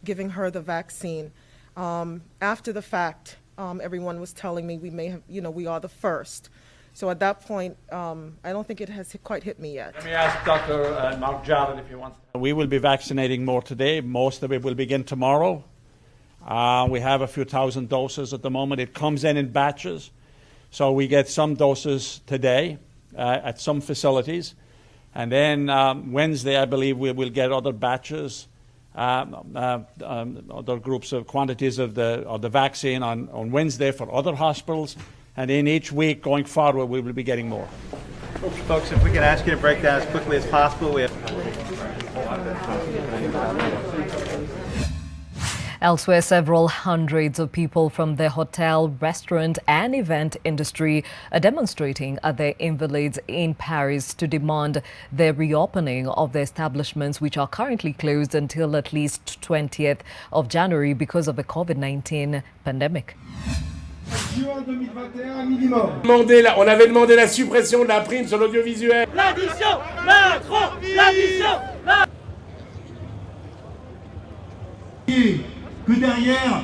Speaker 13: giving her the vaccine. After the fact, everyone was telling me we are the first. So at that point, I don't think it has quite hit me yet.
Speaker 9: Let me ask Dr. Mark Jarrett if he wants. We will be vaccinating more today. Most of it will begin tomorrow. We have a few thousand doses at the moment. It comes in batches. So we get some doses today at some facilities. And then Wednesday, I believe, we will get other batches, other groups of quantities of the vaccine on Wednesday for other hospitals. And in each week going forward, we will be getting more.
Speaker 14: Folks, if we can ask you to break down as quickly as possible.
Speaker 2: Elsewhere, several hundreds of people from the hotel, restaurant and event industry are demonstrating at their invalids in Paris to demand the reopening of the establishments, which are currently closed until at least 20th of January because of the COVID-19 pandemic.
Speaker 15: On avait demandé la suppression de la prime sur l'audiovisuel.
Speaker 25: L'addition, Macron, l'addition,
Speaker 16: que derrière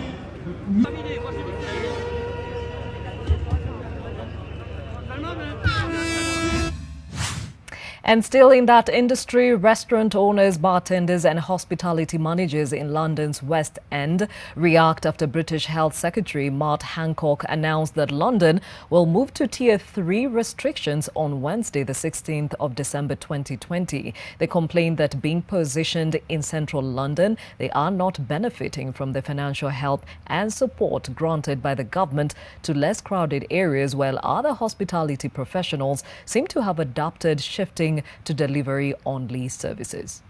Speaker 2: And still in that industry, restaurant owners, bartenders and hospitality managers in London's West End react after British Health Secretary Matt Hancock announced that London will move to Tier 3 restrictions on Wednesday, the 16th of December 2020. They complained that being positioned in central London, they are not benefiting from the financial help and support granted by the government to less crowded areas, while other hospitality professionals seem to have adopted shifting to delivery-only services.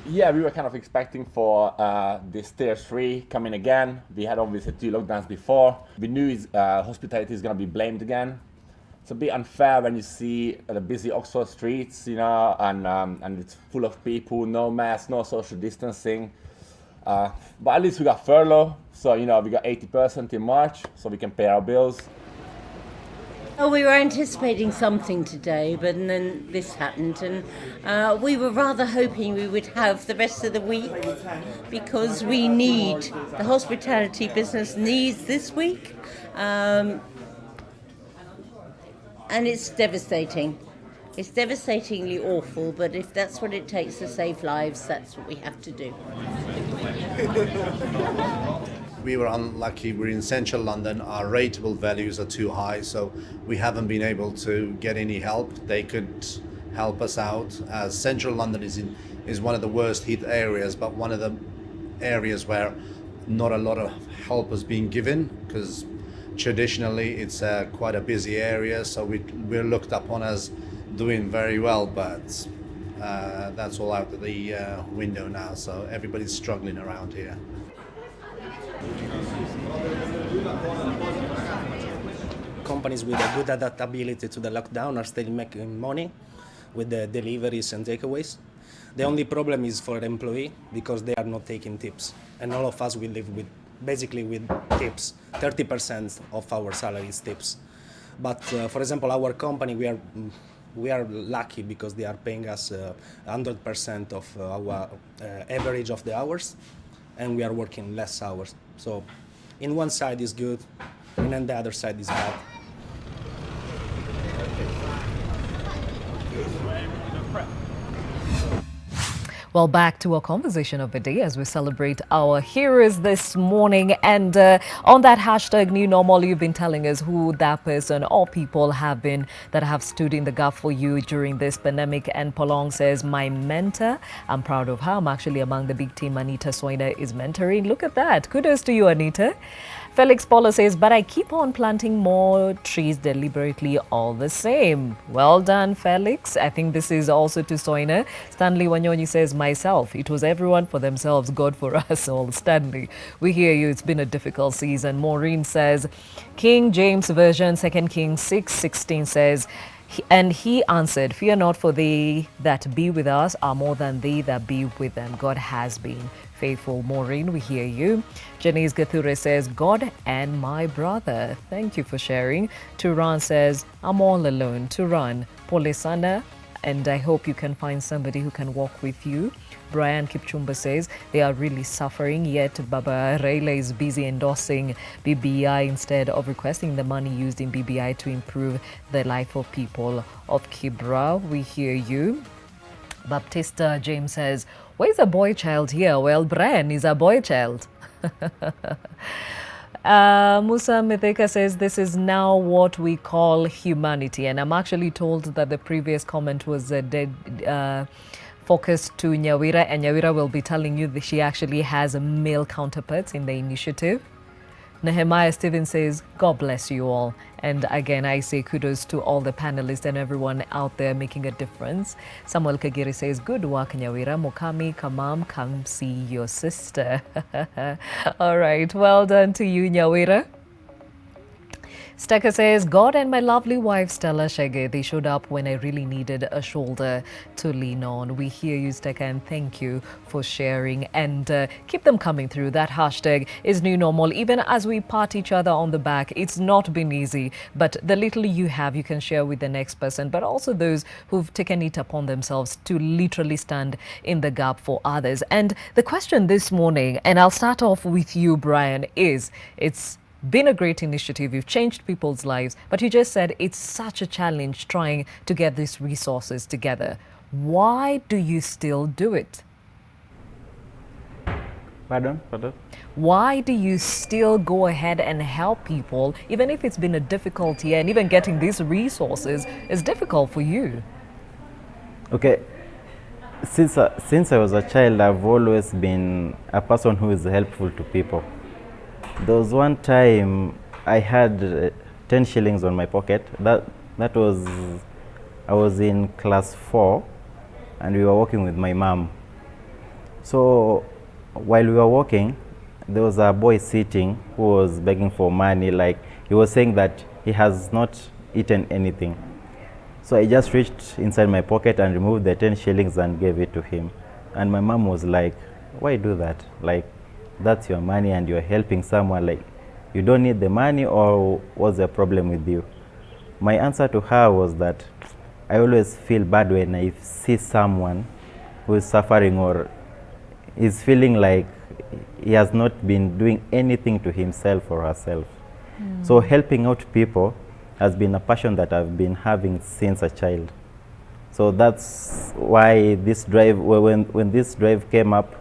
Speaker 1: Yeah, we were kind of expecting for this Tier 3 coming again. We had obviously 2 lockdowns before. We knew hospitality is going to be blamed again. It's a bit unfair when you see the busy Oxford streets, you know, and it's full of people, no masks, no social distancing. But at least we got furlough, so you know we got 80% in March, so we can pay our bills.
Speaker 3: Oh, we were anticipating something today, but then this happened, and we were rather hoping we would have the rest of the week because the hospitality business needs this week, and it's devastating. It's devastatingly awful, but if that's what it takes to save lives, that's what we have to do.
Speaker 4: We were unlucky. We're in central London. Our rateable values are too high, so we haven't been able to get any help. They could help us out, as central London is one of the worst hit areas, but one of the areas where not a lot of help is being given, because traditionally it's quite a busy area, so we're looked upon as doing very well, but that's all out of the window now, so everybody's struggling around here.
Speaker 5: Companies with a good adaptability to the lockdown are still making money with the deliveries and takeaways. The only problem is for the employee, because they are not taking tips, and all of us we live with basically with tips. 30% of our salary is tips. But for example, our company, we are lucky because they are paying us 100% of our average of the hours, and we are working less hours. So in one side is good, and then the other side is bad.
Speaker 2: Well, back to our conversation of the day as we celebrate our heroes this morning. And on that hashtag New Normal, you've been telling us who that person or people have been that have stood in the gap for you during this pandemic. And Polong says, my mentor, I'm proud of her. I'm actually among the big team Anita Soina is mentoring. Look at that. Kudos to you, Anita. Felix Polo says, but I keep on planting more trees deliberately all the same. Well done, Felix. I think this is also to Soina. Stanley Wanyonyi says, myself, it was everyone for themselves, God for us all. Stanley, we hear you. It's been a difficult season. Maureen says, King James Version, 2 Kings 6:16 says, and he answered, fear not, for they that be with us are more than they that be with them. God has been faithful. Maureen, we hear you. Janice Gathure says, God and my brother. Thank you for sharing. Turan says, I'm all alone. Turan, Polisana, and I hope you can find somebody who can walk with you. Brian Kipchumba says, they are really suffering, yet Baba Raila is busy endorsing BBI instead of requesting the money used in BBI to improve the life of people of Kibra. We hear you. Baptista James says, where's a boy child here? Well, Brian is a boy child. Musa Mitheka says, this is now what we call humanity. And I'm actually told that the previous comment was focused to Nyawira, and Nyawira will be telling you that she actually has a male counterparts in the initiative. Nehemiah Stevens says, God bless you all. And again, I say kudos to all the panelists and everyone out there making a difference. Samuel Kagiri says, good work, Nyawira. Mokami, Kamam, come see your sister. All right, well done to you, Nyawira. Steka says, God and my lovely wife Stella Shege, they showed up when I really needed a shoulder to lean on. We hear you, Steka, and thank you for sharing, and keep them coming through. That hashtag is New Normal. Even as we pat each other on the back, it's not been easy, but the little you have, you can share with the next person, but also those who've taken it upon themselves to literally stand in the gap for others. And the question this morning, and I'll start off with you, Brian, is been a great initiative. You've changed people's lives, but you just said it's such a challenge trying to get these resources together. Why do you still do it?
Speaker 6: Pardon?
Speaker 2: Why do you still go ahead and help people, even if it's been a difficult year and even getting these resources is difficult for you?
Speaker 6: Okay, since I was a child, I've always been a person who is helpful to people. There was one time I had 10 shillings on my pocket. That was, I was in class 4 and we were walking with my mom. So while we were walking, there was a boy sitting who was begging for money. Like, he was saying that he has not eaten anything. So I just reached inside my pocket and removed the 10 shillings and gave it to him. And my mom was like, why do that? Like, that's your money and you're helping someone. Like, you don't need the money, or what's the problem with you? My answer to her was that I always feel bad when I see someone who is suffering or is feeling like he has not been doing anything to himself or herself. So helping out people has been a passion that I've been having since a child. So that's why this drive, when this drive came up,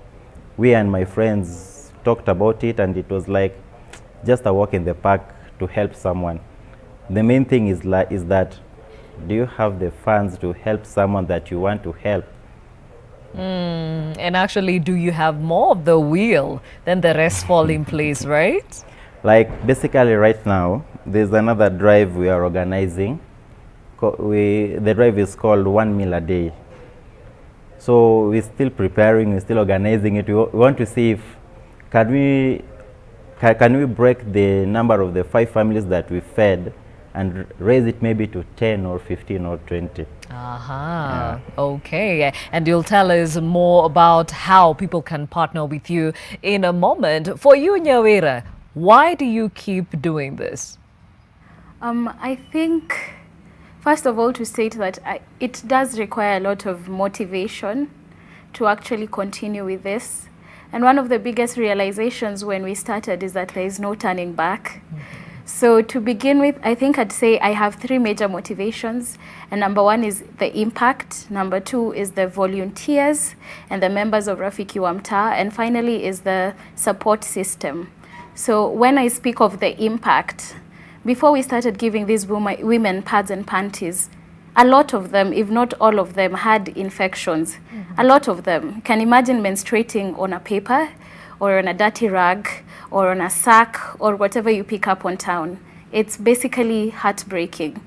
Speaker 6: we and my friends talked about it, and it was like just a walk in the park to help someone. The main thing is that, do you have the funds to help someone that you want to help?
Speaker 2: And actually, do you have more of the wheel than the rest fall in place, right?
Speaker 6: Like, basically right now, there's another drive we are organizing. The drive is called 1 meal a day. So we're still preparing, we're still organizing it. We want to see if, can we break the number of the 5 families that we fed and raise it maybe to 10 or 15 or 20.
Speaker 2: Aha, okay. And you'll tell us more about how people can partner with you in a moment. For you, Nyawira, why do you keep doing this?
Speaker 7: I think, first of all, to state that it does require a lot of motivation to actually continue with this. And one of the biggest realizations when we started is that there is no turning back. So to begin with, I think I'd say I have 3 major motivations. And number 1 is the impact. Number 2 is the volunteers and the members of Rafiki wa Mtaa. And finally is the support system. So when I speak of the impact, before we started giving these women pads and panties, a lot of them, if not all of them, had infections. A lot of them. Can imagine menstruating on a paper or on a dirty rag or on a sack or whatever you pick up on town. It's basically heartbreaking.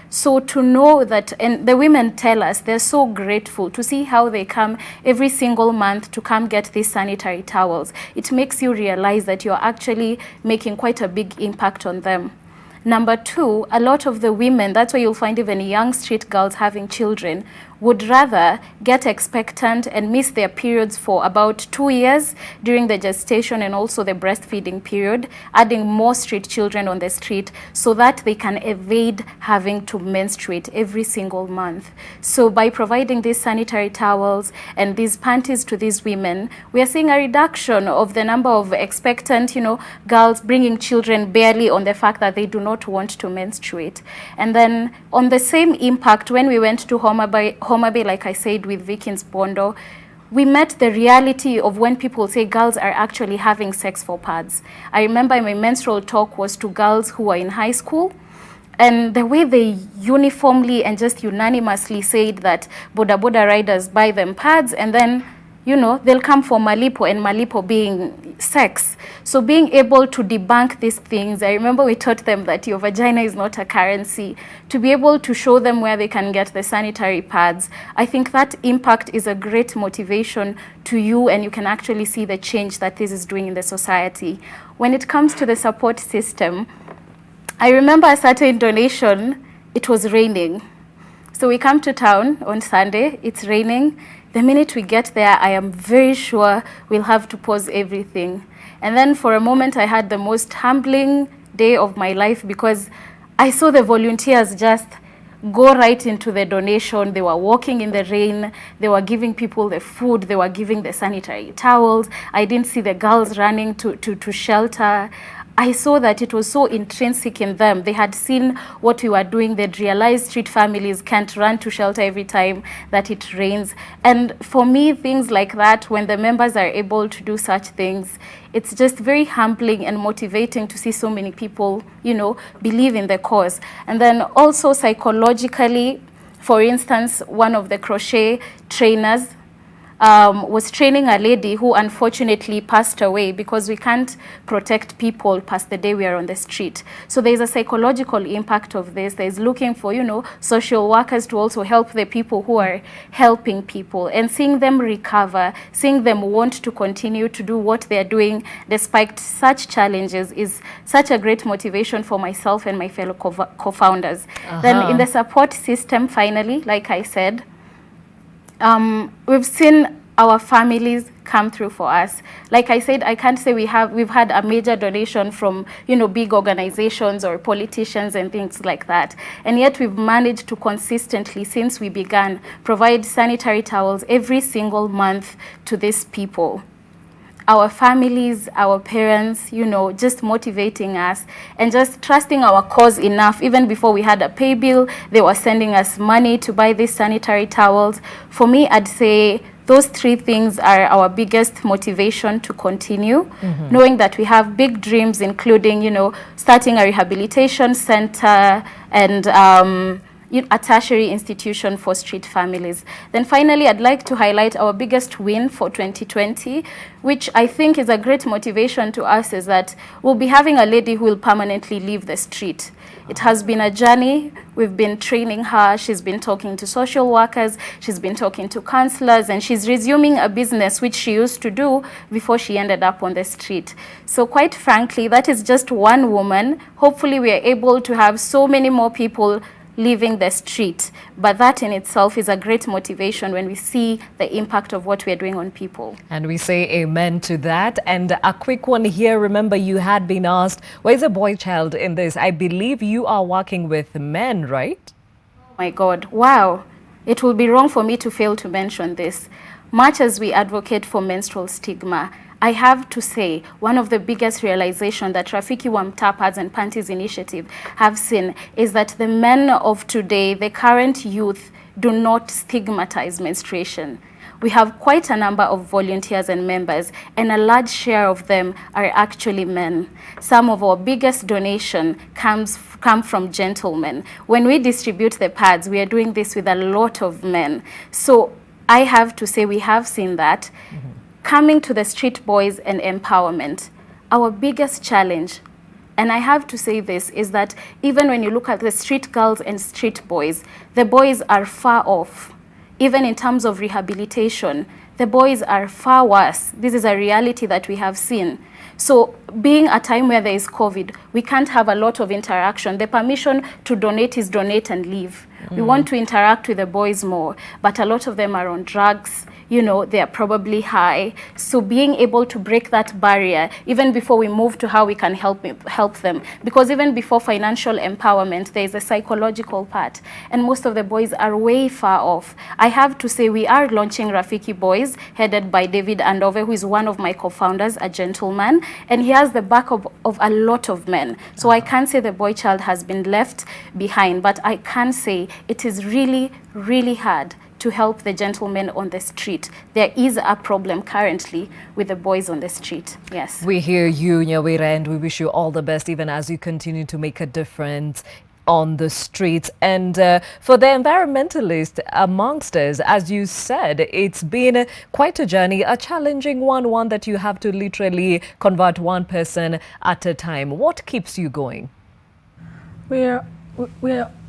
Speaker 7: So to know that, and the women tell us they're so grateful to see how they come every single month to come get these sanitary towels. It makes you realize that you're actually making quite a big impact on them. Number 2, a lot of the women, that's why you'll find even young street girls having children, would rather get expectant and miss their periods for about 2 years during the gestation and also the breastfeeding period, adding more street children on the street so that they can evade having to menstruate every single month. So by providing these sanitary towels and these panties to these women, we are seeing a reduction of the number of expectant, girls bringing children barely on the fact that they do not want to menstruate. And then on the same impact, when we went to Homa Bay, like I said, with Vikins Bondo, we met the reality of when people say girls are actually having sex for pads. I remember my menstrual talk was to girls who were in high school, and the way they uniformly and just unanimously said that boda riders buy them pads and then they'll come for malipo, and malipo being sex. So being able to debunk these things, I remember we taught them that your vagina is not a currency. To be able to show them where they can get the sanitary pads, I think that impact is a great motivation to you, and you can actually see the change that this is doing in the society. When it comes to the support system, I remember a certain donation, it was raining. So we come to town on Sunday, it's raining. The minute we get there, I am very sure we'll have to pause everything. And then for a moment, I had the most humbling day of my life because I saw the volunteers just go right into the donation. They were walking in the rain. They were giving people the food. They were giving the sanitary towels. I didn't see the girls running to shelter. I saw that it was so intrinsic in them. They had seen what we were doing. They'd realized street families can't run to shelter every time that it rains. And for me, things like that, when the members are able to do such things, it's just very humbling and motivating to see so many people, you know, believe in the cause. And then also psychologically, for instance, one of the crochet trainers was training a lady who unfortunately passed away because we can't protect people past the day we are on the street. So there's a psychological impact of this. There's looking for, you know, social workers to also help the people who are helping people, and seeing them recover, seeing them want to continue to do what they're doing despite such challenges is such a great motivation for myself and my fellow co-founders. Then in the support system, finally, like I said, we've seen our families come through for us. Like I said, I can't say we've had a major donation from, you know, big organizations or politicians and things like that. And yet we've managed to consistently, since we began, provide sanitary towels every single month to these people. Our families, our parents, you know, just motivating us and just trusting our cause enough. Even before we had a pay bill, they were sending us money to buy these sanitary towels. For me, I'd say those three things are our biggest motivation to continue, knowing that we have big dreams, including, you know, starting a rehabilitation center and a tertiary institution for street families. Then finally, I'd like to highlight our biggest win for 2020, which I think is a great motivation to us, is that we'll be having a lady who will permanently leave the street. It has been a journey. We've been training her. She's been talking to social workers. She's been talking to counselors, and she's resuming a business which she used to do before she ended up on the street. So quite frankly, that is just one woman. Hopefully we are able to have so many more people leaving the street, but that in itself is a great motivation when we see the impact of what we are doing on people.
Speaker 2: And we say amen to that. And a quick one here. Remember, you had been asked, where's a boy child in this? I believe you are working with men, right?
Speaker 7: Oh my God, wow. It will be wrong for me to fail to mention this. Much as we advocate for menstrual stigma, I have to say, one of the biggest realizations that Rafiki wa Mtaa Pads and Panties Initiative have seen is that the men of today, the current youth, do not stigmatize menstruation. We have quite a number of volunteers and members, and a large share of them are actually men. Some of our biggest donation come from gentlemen. When we distribute the pads, we are doing this with a lot of men. So I have to say we have seen that. Coming to the street boys and empowerment, our biggest challenge, and I have to say this, is that even when you look at the street girls and street boys, the boys are far off. Even in terms of rehabilitation, the boys are far worse. This is a reality that we have seen. So being a time where there is COVID, we can't have a lot of interaction. The permission to donate is donate and leave. We want to interact with the boys more, but a lot of them are on drugs. You know, they are probably high. So being able to break that barrier, even before we move to how we can help them, because even before financial empowerment, there is a psychological part, and most of the boys are way far off. I have to say we are launching Rafiki Boys, headed by David Andove, who is one of my co-founders, a gentleman, and he has the backup of a lot of men. So I can't say the boy child has been left behind, but I can say it is really, really hard to help the gentlemen on the street. There is a problem currently with the boys on the street. Yes.
Speaker 2: We hear you, Nyawira, and we wish you all the best, even as you continue to make a difference on the streets. And for the environmentalists amongst us, as you said, it's been quite a journey, a challenging one that you have to literally convert one person at a time. What keeps you going?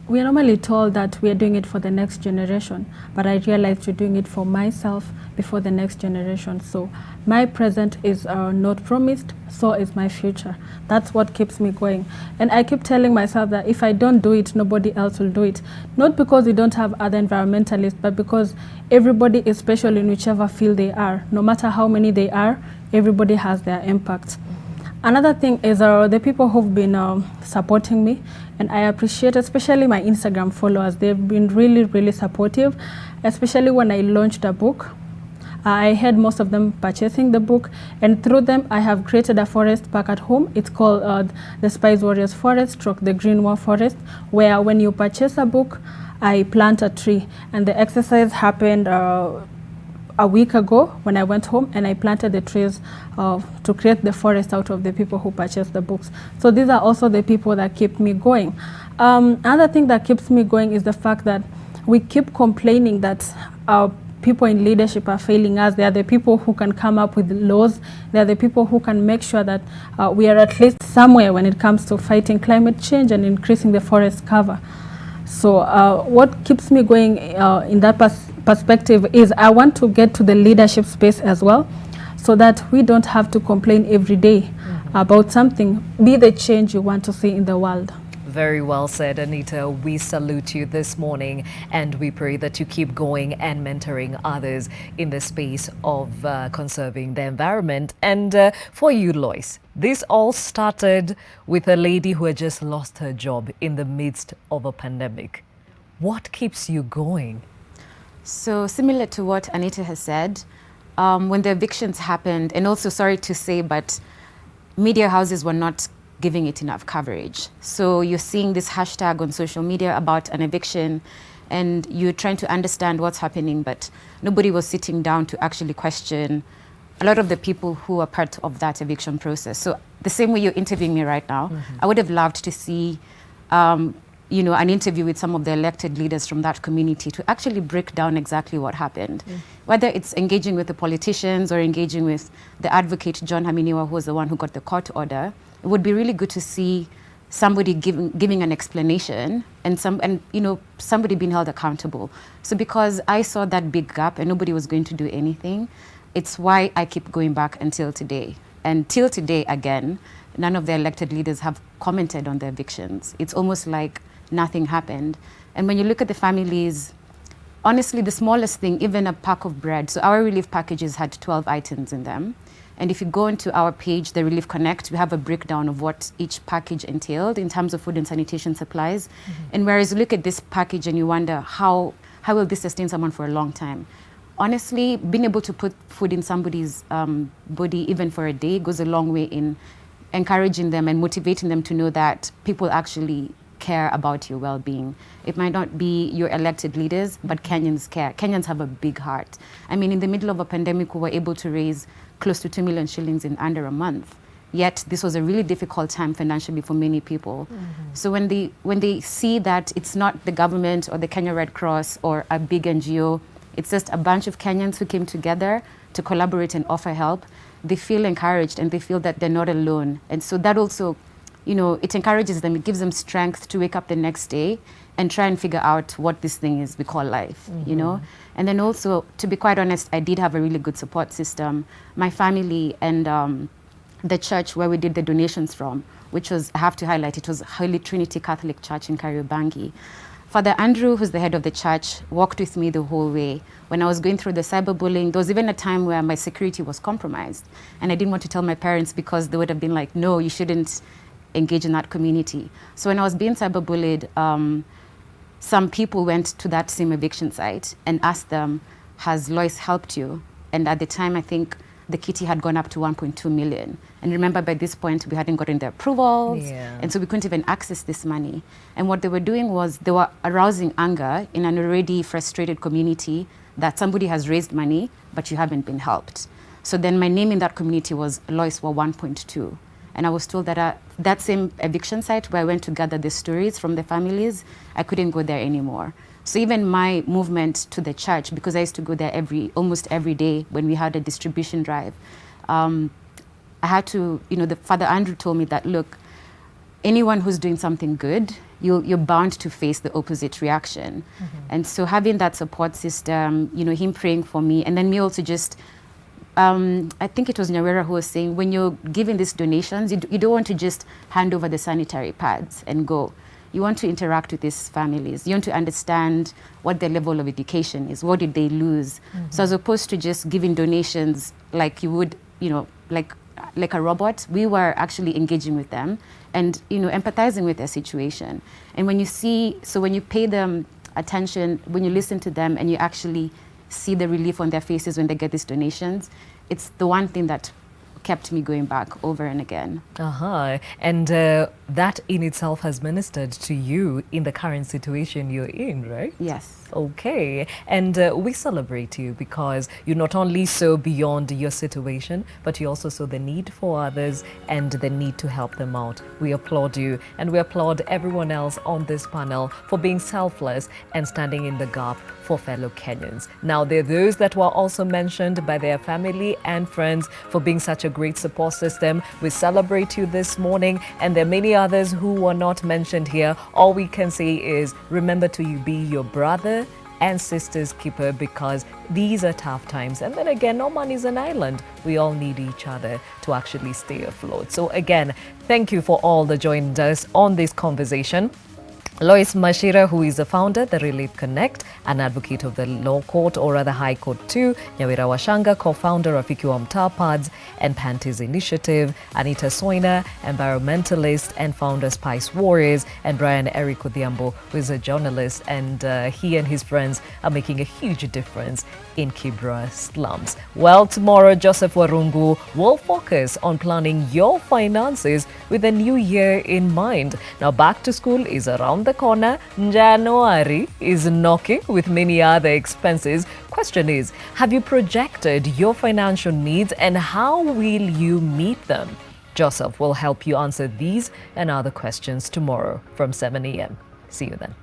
Speaker 11: We're normally told that we are doing it for the next generation, but I realized we're doing it for myself before the next generation. So my present is not promised, so is my future. That's what keeps me going. And I keep telling myself that if I don't do it, nobody else will do it. Not because we don't have other environmentalists, but because everybody is special in whichever field they are. No matter how many they are, everybody has their impact. Another thing is the people who've been supporting me, and I appreciate especially my Instagram followers. They've been really, really supportive, especially when I launched a book. I had most of them purchasing the book, and through them I have created a forest back at home. It's called the Spice Warriors Forest, stroke the Green War Forest, where when you purchase a book, I plant a tree. And the exercise happened a week ago when I went home, and I planted the trees to create the forest out of the people who purchased the books. So these are also the people that keep me going. Another thing that keeps me going is the fact that we keep complaining that people in leadership are failing us. They are the people who can come up with laws. They are the people who can make sure that we are at least somewhere when it comes to fighting climate change and increasing the forest cover. So what keeps me going in that perspective is I want to get to the leadership space as well, so that we don't have to complain every day about something. Be the change you want to see in the world.
Speaker 2: Very well said, Anita. We salute you this morning, and we pray that you keep going and mentoring others in the space of conserving the environment. And for you, Lois, this all started with a lady who had just lost her job in the midst of a pandemic. What keeps you going?
Speaker 16: So similar to what Anita has said, when the evictions happened, and also sorry to say, but media houses were not giving it enough coverage. So you're seeing this hashtag on social media about an eviction, and you're trying to understand what's happening, but nobody was sitting down to actually question a lot of the people who are part of that eviction process. So the same way you're interviewing me right now, I would have loved to see you know, an interview with some of the elected leaders from that community to actually break down exactly what happened. Whether it's engaging with the politicians or engaging with the advocate, John Haminiwa, who was the one who got the court order, it would be really good to see somebody giving an explanation and you know, somebody being held accountable. So because I saw that big gap and nobody was going to do anything, it's why I keep going back until today. And till today, again, none of the elected leaders have commented on the evictions. It's almost like nothing happened. And when you look at the families, honestly, the smallest thing, even a pack of bread, so our relief packages had 12 items in them. And if you go into our page, the Relief Connect, we have a breakdown of what each package entailed in terms of food and sanitation supplies. And whereas you look at this package and you wonder, how will this sustain someone for a long time? Honestly, being able to put food in somebody's body, even for a day, goes a long way in encouraging them and motivating them to know that people actually care about your well-being. It might not be your elected leaders, but Kenyans care. Kenyans have a big heart. I mean, in the middle of a pandemic, we were able to raise close to 2 million shillings in under a month. Yet this was a really difficult time financially for many people. So when they see that it's not the government or the Kenya Red Cross or a big NGO, it's just a bunch of Kenyans who came together to collaborate and offer help, they feel encouraged and they feel that they're not alone. And so that also, you know, it encourages them, it gives them strength to wake up the next day and try and figure out what this thing is we call life, you know? And then also, to be quite honest, I did have a really good support system. My family and the church where we did the donations from, which was, I have to highlight, it was Holy Trinity Catholic Church in Kariobangi. Father Andrew, who's the head of the church, walked with me the whole way. When I was going through the cyberbullying, there was even a time where my security was compromised. And I didn't want to tell my parents because they would have been like, no, you shouldn't engage in that community. So when I was being cyberbullied, some people went to that same eviction site and asked them, has Lois helped you? And at the time, I think the kitty had gone up to 1.2 million. And remember, by this point, we hadn't gotten the approvals. And so we couldn't even access this money. And what they were doing was they were arousing anger in an already frustrated community that somebody has raised money, but you haven't been helped. So then my name in that community was Lois Wa 1.2. And I was told that that same eviction site where I went to gather the stories from the families, I couldn't go there anymore. So even my movement to the church, because I used to go there almost every day when we had a distribution drive, I had to, you know, the Father Andrew told me that, look, anyone who's doing something good, you're bound to face the opposite reaction. And so having that support system, you know, him praying for me, and then me also just, I think it was Nyawera who was saying, when you're giving these donations, you don't want to just hand over the sanitary pads and go. You want to interact with these families. You want to understand what their level of education is. What did they lose? So as opposed to just giving donations like you would, you know, like a robot, we were actually engaging with them and, you know, empathizing with their situation. And when you see, so when you pay them attention, when you listen to them and you actually see the relief on their faces when they get these donations, it's the one thing that kept me going back over and again.
Speaker 2: And that in itself has ministered to you in the current situation you're in, right?
Speaker 16: Yes.
Speaker 2: Okay. And we celebrate you because you not only saw beyond your situation, but you also saw the need for others and the need to help them out. We applaud you, and we applaud everyone else on this panel for being selfless and standing in the gap for fellow Kenyans. Now, there are those that were also mentioned by their family and friends for being such a great support system. We celebrate you this morning, and there are many others who were not mentioned here. All we can say is remember to be your brother and sister's keeper, because these are tough times. And then again, no man is an island. We all need each other to actually stay afloat. So again, thank you for all that joined us on this conversation. Lois Mashira, who is the founder, the Relief Connect, an advocate of the Law Court, or rather High Court 2, Nyawira Washanga, co-founder of Rafiki wa Mtaa Pads and Panties Initiative, Anita Soina, environmentalist and founder Spice Warriors, and Brian Eric Odhiambo, who is a journalist, and he and his friends are making a huge difference in Kibra slums. Well, tomorrow, Joseph Warungu will focus on planning your finances with the new year in mind. Now, back to school is around the corner. January is knocking with many other expenses. Question is, have you projected your financial needs and how will you meet them? Joseph will help you answer these and other questions tomorrow from 7 a.m. See you then.